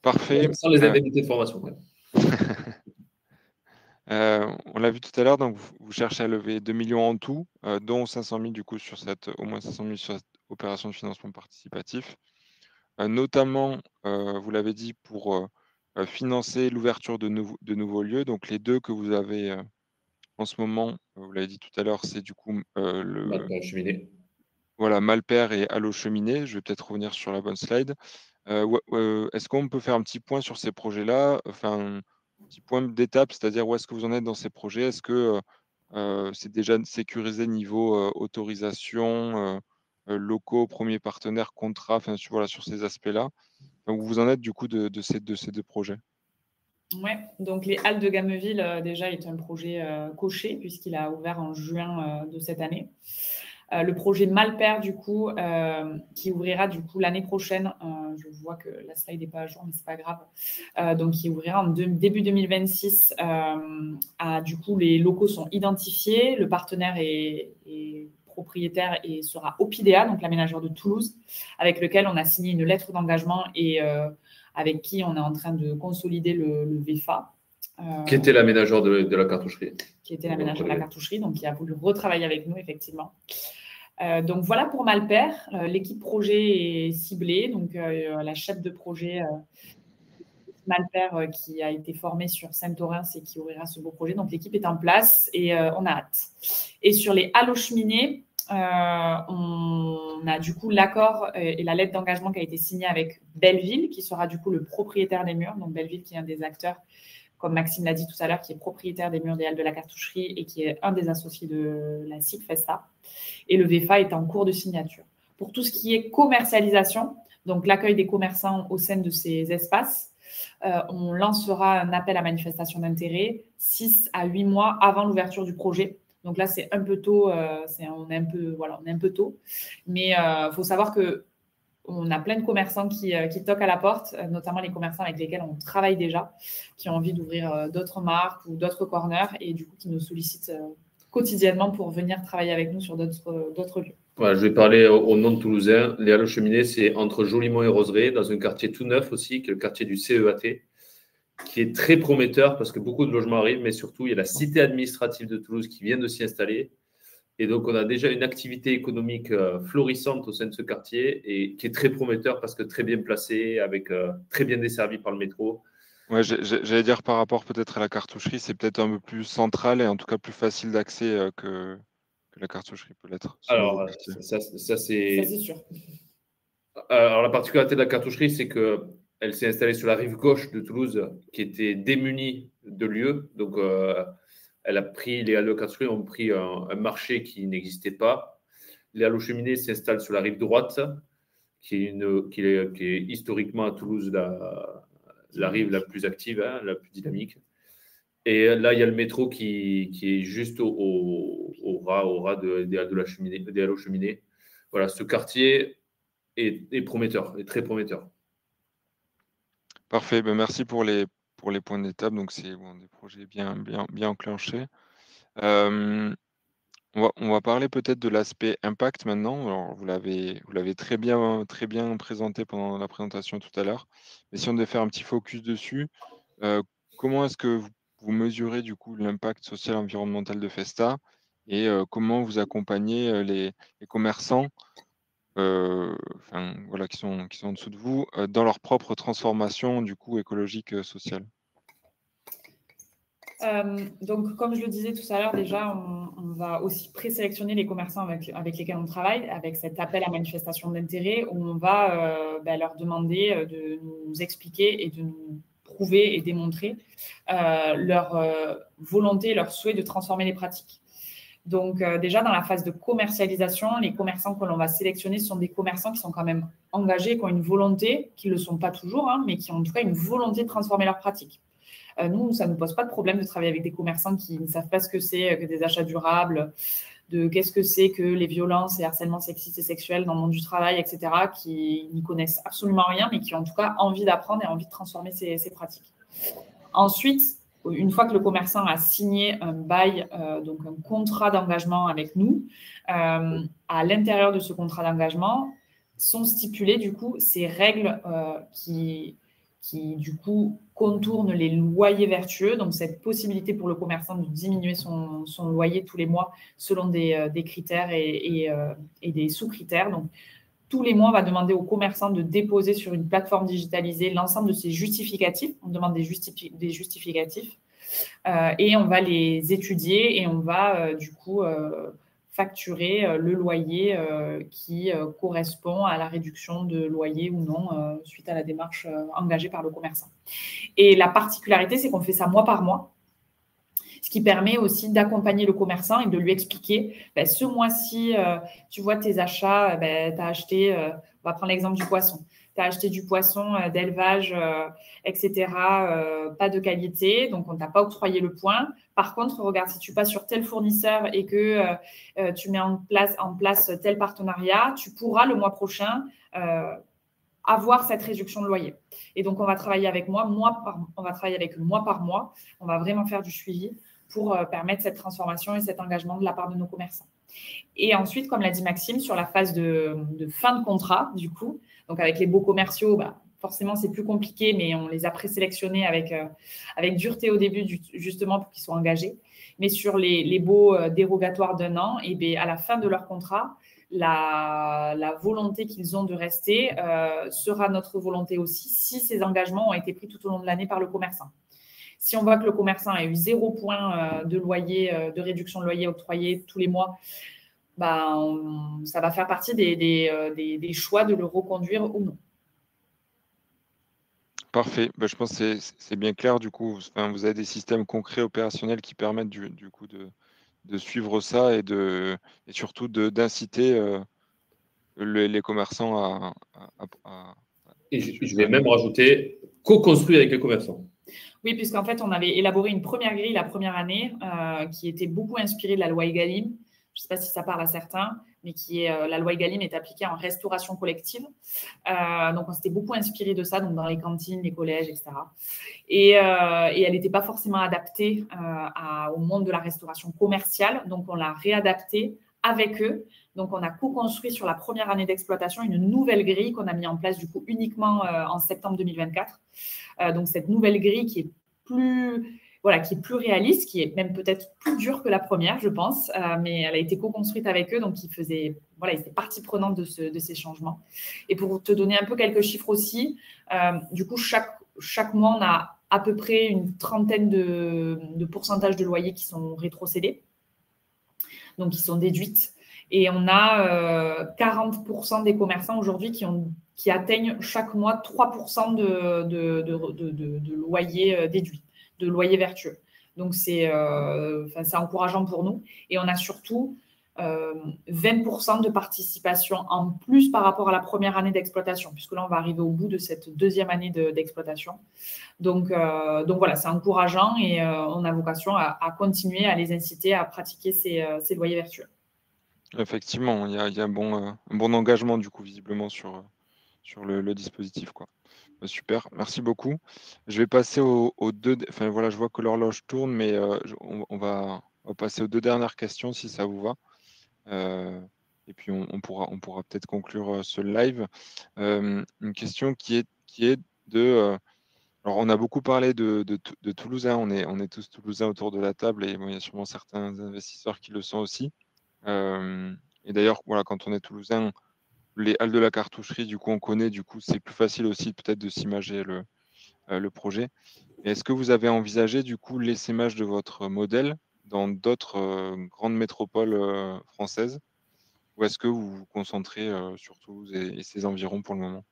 Parfait. Sans les indemnités de formation. Ouais. On l'a vu tout à l'heure, donc vous cherchez à lever 2 millions en tout, dont 500 000 du coup au moins 500 000 sur cette opération de financement participatif. Notamment, vous l'avez dit, pour financer l'ouverture de nouveaux lieux. Donc les deux que vous avez en ce moment, vous l'avez dit tout à l'heure, c'est du coup Cheminée. voilà, Malper et Allo Cheminée. Je vais peut-être revenir sur la bonne slide. Est-ce qu'on peut faire un petit point sur ces projets-là? Enfin, un petit point d'étape, c'est-à-dire où est-ce que vous en êtes dans ces projets? Est-ce que c'est déjà sécurisé niveau autorisation, locaux, premiers partenaires, contrats, enfin, voilà, sur ces aspects-là? Où vous en êtes du coup de ces deux projets? Oui, donc les Halles de Gameville, déjà, est un projet coché puisqu'il a ouvert en juin de cette année. Le projet Malper, du coup, qui ouvrira du coup l'année prochaine. Je vois que la slide n'est pas à jour, mais c'est pas grave. Donc, qui ouvrira en début 2026. Du coup, les locaux sont identifiés. Le partenaire est propriétaire et sera Opidea, donc l'aménageur de Toulouse, avec lequel on a signé une lettre d'engagement et avec qui on est en train de consolider le VFA. Qui était l'aménageur de la cartoucherie. Qui était l'aménageur de la cartoucherie, donc qui a voulu retravailler avec nous, effectivement. Donc voilà pour Malper. L'équipe projet est ciblée. Donc la chef de projet Malper qui a été formée sur Saint-Orens et qui ouvrira ce beau projet. Donc l'équipe est en place et on a hâte. Et sur les Hallo Cheminée, on a du coup l'accord et la lettre d'engagement qui a été signée avec Belleville, qui sera du coup le propriétaire des murs. Donc Belleville qui est un des acteurs, comme Maxime l'a dit tout à l'heure, qui est propriétaire des murs des Halles de la cartoucherie et qui est un des associés de la SIC Festa. Et le VFA est en cours de signature. Pour tout ce qui est commercialisation, donc l'accueil des commerçants au sein de ces espaces, on lancera un appel à manifestation d'intérêt 6 à 8 mois avant l'ouverture du projet. Donc là, c'est un peu tôt, on est un peu tôt. Mais il faut savoir qu'on a plein de commerçants qui toquent à la porte, notamment les commerçants avec lesquels on travaille déjà, qui ont envie d'ouvrir d'autres marques ou d'autres corners et du coup qui nous sollicitent quotidiennement pour venir travailler avec nous sur d'autres lieux. Voilà, je vais parler au nom de Toulousain. Les Hallo Cheminée, c'est entre Jolimont et Roseraie, dans un quartier tout neuf aussi, qui est le quartier du CEAT, qui est très prometteur parce que beaucoup de logements arrivent, mais surtout, il y a la cité administrative de Toulouse qui vient de s'y installer. Et donc, on a déjà une activité économique florissante au sein de ce quartier et qui est très prometteur parce que très bien placé, avec très bien desservi par le métro. Ouais, j'allais dire par rapport peut-être à la cartoucherie, c'est peut-être un peu plus central et en tout cas plus facile d'accès que la cartoucherie peut l'être. Alors, ça c'est sûr. Alors, la particularité de la cartoucherie, c'est qu'elle s'est installée sur la rive gauche de Toulouse, qui était démunie de lieux. Donc, les Halles de cartoucherie ont pris un marché qui n'existait pas. Les Hallo Cheminée s'installent sur la rive droite, qui est historiquement à Toulouse la rive la plus active, hein, la plus dynamique. Et là, il y a le métro qui est juste au ras des Hallo Cheminée. Voilà, ce quartier est prometteur, est très prometteur. Parfait, ben merci pour les points d'étape. Donc, c'est des projets bien enclenchés. On va parler peut-être de l'aspect impact maintenant. Alors, vous l'avez très bien présenté pendant la présentation tout à l'heure. Mais si on devait faire un petit focus dessus, comment est-ce que vous mesurez du coup l'impact social et environnemental de Festa et comment vous accompagnez les commerçants voilà, qui sont en dessous de vous dans leur propre transformation du coup écologique, sociale? Donc, comme je le disais tout à l'heure, déjà, on va aussi présélectionner les commerçants avec lesquels on travaille, avec cet appel à manifestation d'intérêt, où on va leur demander de nous expliquer et de nous prouver et démontrer leur volonté, leur souhait de transformer les pratiques. Donc, déjà, dans la phase de commercialisation, les commerçants que l'on va sélectionner sont des commerçants qui sont quand même engagés, qui ont une volonté, qui ne le sont pas toujours, hein, mais qui ont en tout cas une volonté de transformer leurs pratiques. Nous, ça ne nous pose pas de problème de travailler avec des commerçants qui ne savent pas ce que c'est que des achats durables, de qu'est-ce que c'est que les violences et harcèlements sexistes et sexuels dans le monde du travail, etc., qui n'y connaissent absolument rien, mais qui ont en tout cas envie d'apprendre et envie de transformer ces pratiques. Ensuite, une fois que le commerçant a signé un bail, donc un contrat d'engagement avec nous, à l'intérieur de ce contrat d'engagement sont stipulées du coup ces règles qui du coup contournent les loyers vertueux, donc cette possibilité pour le commerçant de diminuer son loyer tous les mois selon des critères et des sous-critères. Donc, tous les mois, on va demander aux commerçants de déposer sur une plateforme digitalisée l'ensemble de ces justificatifs. On demande des justificatifs et on va les étudier et on va du coup facturer le loyer qui correspond à la réduction de loyer ou non suite à la démarche engagée par le commerçant. Et la particularité, c'est qu'on fait ça mois par mois, ce qui permet aussi d'accompagner le commerçant et de lui expliquer, ce mois-ci, tu vois tes achats, tu as acheté, on va prendre l'exemple du poisson, tu as acheté du poisson d'élevage, etc., pas de qualité, donc on ne t'a pas octroyé le point. Par contre, regarde, si tu passes sur tel fournisseur et que tu mets en place tel partenariat, tu pourras le mois prochain avoir cette réduction de loyer. Et donc, on va travailler avec mois par mois. On va vraiment faire du suivi pour permettre cette transformation et cet engagement de la part de nos commerçants. Et ensuite, comme l'a dit Maxime, sur la phase de fin de contrat, du coup, donc avec les baux commerciaux, forcément, c'est plus compliqué, mais on les a présélectionnés avec dureté au début, justement, pour qu'ils soient engagés. Mais sur les baux dérogatoires d'1 an, et à la fin de leur contrat, la volonté qu'ils ont de rester sera notre volonté aussi si ces engagements ont été pris tout au long de l'année par le commerçant. Si on voit que le commerçant a eu 0 point de loyer, de réduction de loyer octroyé tous les mois, ça va faire partie des choix de le reconduire ou non. Parfait. Je pense que c'est bien clair. Du coup, vous avez des systèmes concrets, opérationnels qui permettent du coup de suivre ça et surtout d'inciter les commerçants à Et je vais même rajouter co-construit avec les commerçants. Oui, puisqu'en fait, on avait élaboré une première grille la première année qui était beaucoup inspirée de la loi Egalim. Je ne sais pas si ça parle à certains, mais la loi Egalim est appliquée en restauration collective. Donc, on s'était beaucoup inspiré de ça, donc dans les cantines, les collèges, etc. Et elle n'était pas forcément adaptée au monde de la restauration commerciale. Donc, on l'a réadaptée avec eux. Donc, on a co-construit sur la première année d'exploitation une nouvelle grille qu'on a mis en place du coup uniquement en septembre 2024. Donc, cette nouvelle grille qui est plus réaliste, qui est même peut-être plus dure que la première, je pense, mais elle a été co-construite avec eux, donc ils étaient partie prenante de ces changements. Et pour te donner un peu quelques chiffres aussi, du coup, chaque mois, on a à peu près une trentaine de pourcentages de loyers qui sont rétrocédés, donc qui sont déduites. Et on a 40% des commerçants aujourd'hui qui atteignent chaque mois 3% de loyer déduit, de loyer vertueux. Donc, c'est encourageant pour nous. Et on a surtout 20% de participation en plus par rapport à la première année d'exploitation, puisque là, on va arriver au bout de cette deuxième année d'exploitation. Donc voilà, c'est encourageant et on a vocation à continuer à les inciter à pratiquer ces loyers vertueux. Effectivement, il y a un bon engagement du coup visiblement sur le dispositif, quoi. Super, merci beaucoup. Je vais passer aux deux. Enfin voilà, je vois que l'horloge tourne, mais on va passer aux deux dernières questions si ça vous va. Et puis on pourra peut-être conclure ce live. Une question qui est de. Alors on a beaucoup parlé de Toulousain, on est tous Toulousains autour de la table et bon, il y a sûrement certains investisseurs qui le sont aussi. Et d'ailleurs, voilà, quand on est Toulousain, les halles de la cartoucherie, du coup, on connaît, du coup, c'est plus facile aussi peut-être de s'imager le projet. Est-ce que vous avez envisagé, du coup, l'essaimage de votre modèle dans d'autres grandes métropoles françaises, ou est-ce que vous vous concentrez sur Toulouse et ses environs pour le moment?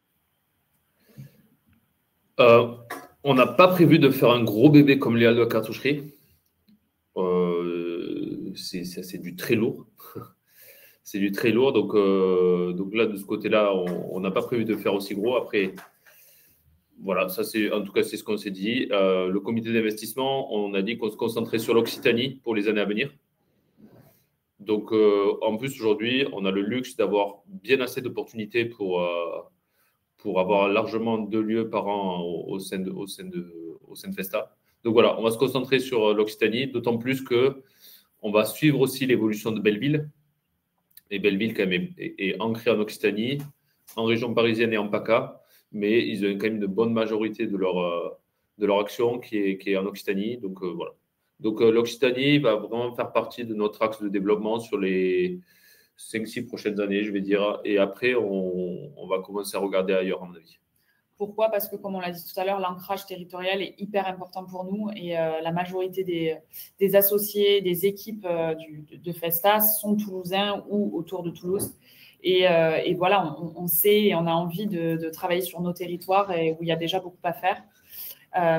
On n'a pas prévu de faire un gros bébé comme les halles de la cartoucherie. C'est du très lourd. C'est du très lourd. Donc là, de ce côté-là, on n'a pas prévu de faire aussi gros. Après, voilà, en tout cas, c'est ce qu'on s'est dit. Le comité d'investissement, on a dit qu'on se concentrait sur l'Occitanie pour les années à venir. Donc, en plus, aujourd'hui, on a le luxe d'avoir bien assez d'opportunités pour avoir largement 2 lieux par an au sein de Festa. Donc voilà, on va se concentrer sur l'Occitanie, d'autant plus que on va suivre aussi l'évolution de Belleville. Et Belleville, quand même, est ancrée en Occitanie, en région parisienne et en PACA, mais ils ont quand même une bonne majorité de leur action qui est en Occitanie. Donc voilà. Donc l'Occitanie va vraiment faire partie de notre axe de développement sur les 5-6 prochaines années, je vais dire. Et après, on va commencer à regarder ailleurs, à mon avis. Pourquoi? Parce que, comme on l'a dit tout à l'heure, l'ancrage territorial est hyper important pour nous et la majorité des associés, des équipes de Festa sont toulousains ou autour de Toulouse. Et voilà, on sait et on a envie de travailler sur nos territoires et où il y a déjà beaucoup à faire.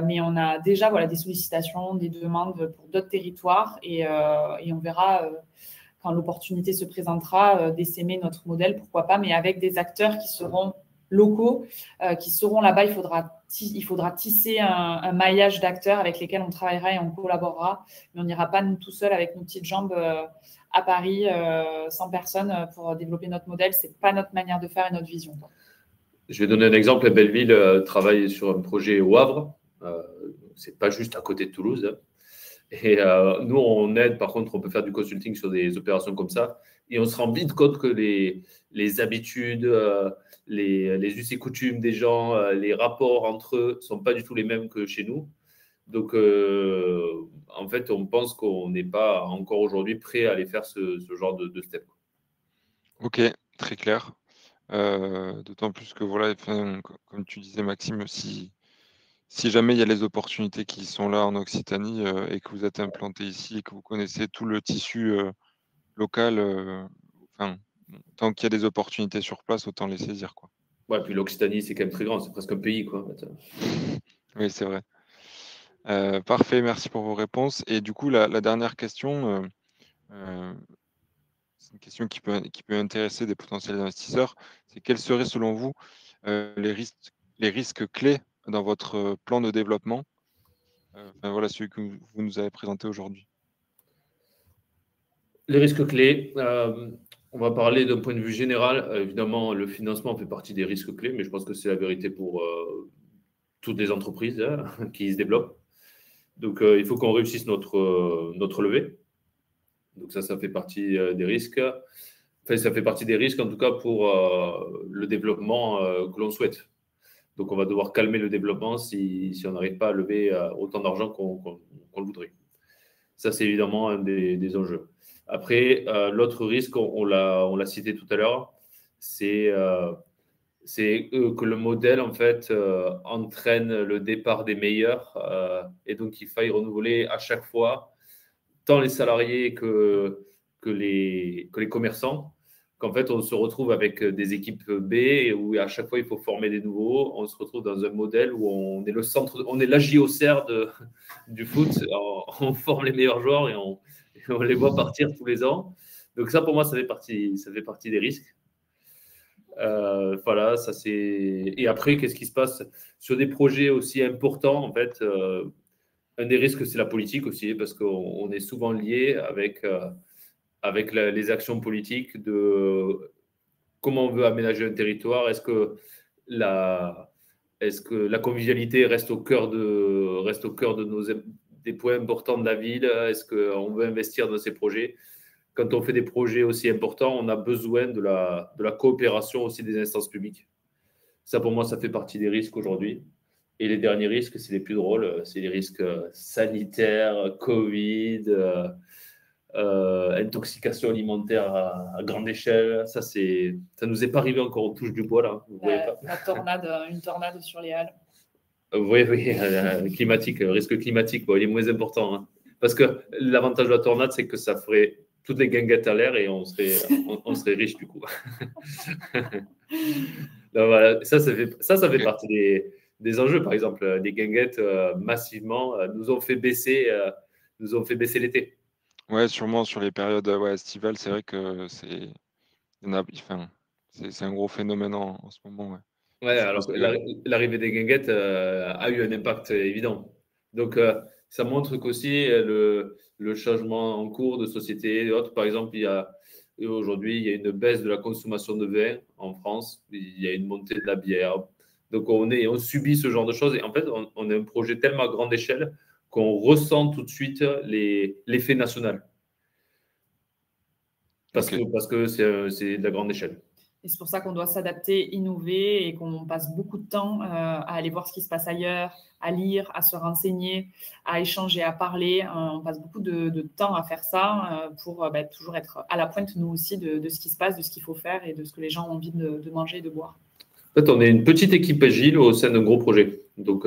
Mais on a déjà des sollicitations, des demandes pour d'autres territoires et on verra quand l'opportunité se présentera d'essaimer notre modèle, pourquoi pas, mais avec des acteurs qui seront locaux, qui seront là-bas. Il faudra tisser un maillage d'acteurs avec lesquels on travaillera et on collaborera, mais on n'ira pas nous tout seuls avec nos petites jambes à Paris, sans personne pour développer notre modèle. Ce n'est pas notre manière de faire et notre vision. Je vais donner un exemple. Belleville travaille sur un projet au Havre. Ce n'est pas juste à côté de Toulouse. Hein. Et nous, on aide, par contre, on peut faire du consulting sur des opérations comme ça. Et on se rend vite compte que les habitudes, les us et coutumes des gens, les rapports entre eux ne sont pas du tout les mêmes que chez nous. Donc, en fait, on pense qu'on n'est pas encore aujourd'hui prêt à aller faire ce genre de step. Ok, très clair. D'autant plus que, voilà, comme tu disais, Maxime, si jamais il y a les opportunités qui sont là en Occitanie et que vous êtes implanté ici et que vous connaissez tout le tissu local, tant qu'il y a des opportunités sur place, autant les saisir, quoi. Ouais, puis l'Occitanie, c'est quand même très grand, c'est presque un pays, quoi. En fait. Oui, c'est vrai. Parfait, merci pour vos réponses. Et du coup, la dernière question, c'est une question qui peut intéresser des potentiels investisseurs, c'est quels seraient selon vous les risques clés dans votre plan de développement, voilà, celui que vous nous avez présenté aujourd'hui. Les risques clés, on va parler d'un point de vue général. Évidemment, le financement fait partie des risques clés, mais je pense que c'est la vérité pour toutes les entreprises qui se développent. Donc, il faut qu'on réussisse notre levée. Donc, ça fait partie des risques. Enfin, ça fait partie des risques, en tout cas, pour le développement que l'on souhaite. Donc, on va devoir calmer le développement si on n'arrive pas à lever autant d'argent qu'on le voudrait. Ça, c'est évidemment un des enjeux. Après, l'autre risque, on l'a cité tout à l'heure, c'est que le modèle, en fait, entraîne le départ des meilleurs et donc il faille renouveler à chaque fois tant les salariés que les commerçants, qu'en fait, on se retrouve avec des équipes B et où à chaque fois, il faut former des nouveaux. On se retrouve dans un modèle où on est le centre, on est la JOCR du foot. On forme les meilleurs joueurs et on les voit partir tous les ans. Donc ça, pour moi, ça fait partie des risques. Voilà, ça c'est. Et après, qu'est-ce qui se passe sur des projets aussi importants? En fait, un des risques, c'est la politique aussi, parce qu'on est souvent lié avec les actions politiques de comment on veut aménager un territoire. Est-ce que la convivialité reste au cœur des points importants de la ville? Est-ce qu'on veut investir dans ces projets? Quand on fait des projets aussi importants, on a besoin de la coopération aussi des instances publiques. Ça, pour moi, ça fait partie des risques aujourd'hui. Et les derniers risques, c'est les plus drôles, c'est les risques sanitaires, Covid, intoxication alimentaire à grande échelle. Ça nous est pas arrivé encore, on touche du bois là. Vous voyez pas. Une tornade sur les Halles. Oui, climatique, risque climatique, il est moins important. Hein. Parce que l'avantage de la tornade, c'est que ça ferait toutes les guinguettes à l'air et on serait riche du coup. Donc, voilà, ça fait partie des enjeux. Par exemple, les guinguettes massivement nous ont fait baisser l'été. Ouais, sûrement sur les périodes estivales, c'est vrai que c'est un gros phénomène en ce moment. Ouais. Ouais, alors que l'arrivée des guinguettes a eu un impact évident. Donc, ça montre qu'aussi le changement en cours de société et autres, par exemple, aujourd'hui, il y a une baisse de la consommation de vin en France, il y a une montée de la bière. Donc, on subit ce genre de choses. Et en fait, on a un projet tellement à grande échelle qu'on ressent tout de suite l'effet national. Parce que c'est de la grande échelle. Et c'est pour ça qu'on doit s'adapter, innover et qu'on passe beaucoup de temps à aller voir ce qui se passe ailleurs, à lire, à se renseigner, à échanger, à parler. On passe beaucoup de temps à faire ça pour toujours être à la pointe, nous aussi, de ce qui se passe, de ce qu'il faut faire et de ce que les gens ont envie de manger et de boire. En fait, on est une petite équipe agile au sein d'un gros projet. Donc,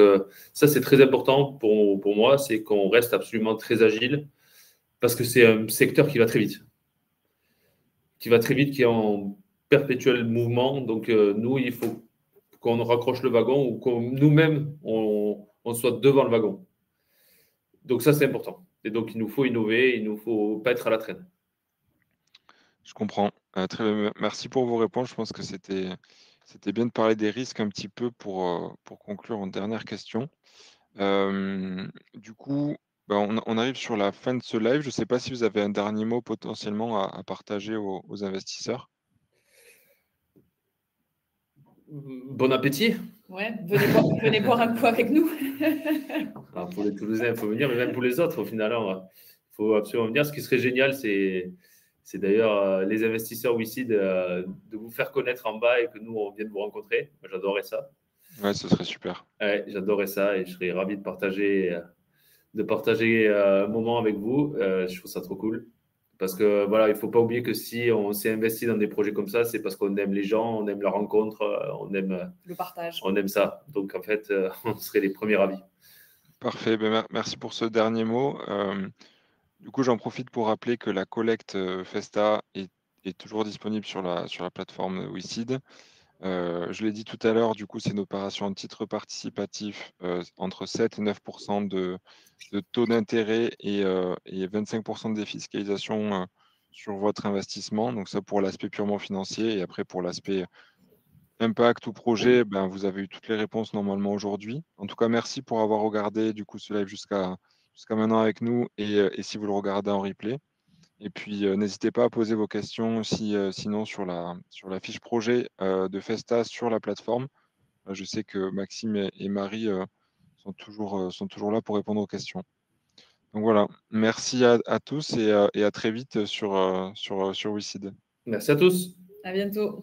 ça, c'est très important pour moi, c'est qu'on reste absolument très agile parce que c'est un secteur qui va très vite. Qui est en perpétuel mouvement. Donc, nous, il faut qu'on raccroche le wagon ou qu'on nous-mêmes, on soit devant le wagon. Donc, ça, c'est important. Et donc, il nous faut innover, il ne nous faut pas être à la traîne. Je comprends. Très bien. Merci pour vos réponses. Je pense que c'était bien de parler des risques un petit peu pour conclure en dernière question. Du coup, on arrive sur la fin de ce live. Je ne sais pas si vous avez un dernier mot potentiellement à partager aux investisseurs. Bon appétit. Ouais, venez boire un coup avec nous. Alors, pour les Toulousains, il faut venir, mais même pour les autres, au final, il faut absolument venir. Ce qui serait génial, c'est d'ailleurs les investisseurs WeSeed de vous faire connaître en bas et que nous, on vienne vous rencontrer. Moi, j'adorerais ça. Ouais, ce serait super. Ouais, j'adorerais ça et je serais ravi de partager un moment avec vous. Je trouve ça trop cool. Parce que voilà, il ne faut pas oublier que si on s'est investi dans des projets comme ça, c'est parce qu'on aime les gens, on aime la rencontre, on aime le partage. On aime ça. Donc en fait, on serait les premiers ravis. Parfait. Merci pour ce dernier mot. Du coup, j'en profite pour rappeler que la collecte Festa est toujours disponible sur la plateforme WeSeed. Je l'ai dit tout à l'heure, du coup, c'est une opération en titre participatif entre 7 et 9% de taux d'intérêt et 25% de défiscalisation sur votre investissement. Donc ça pour l'aspect purement financier et après pour l'aspect impact ou projet, vous avez eu toutes les réponses normalement aujourd'hui. En tout cas, merci pour avoir regardé du coup ce live jusqu'à maintenant avec nous et si vous le regardez en replay. Et puis, n'hésitez pas à poser vos questions sinon sur la fiche projet de Festa sur la plateforme. Je sais que Maxime et Marie sont toujours là pour répondre aux questions. Donc voilà, merci à tous et à très vite sur WeSeed. Merci à tous. À bientôt.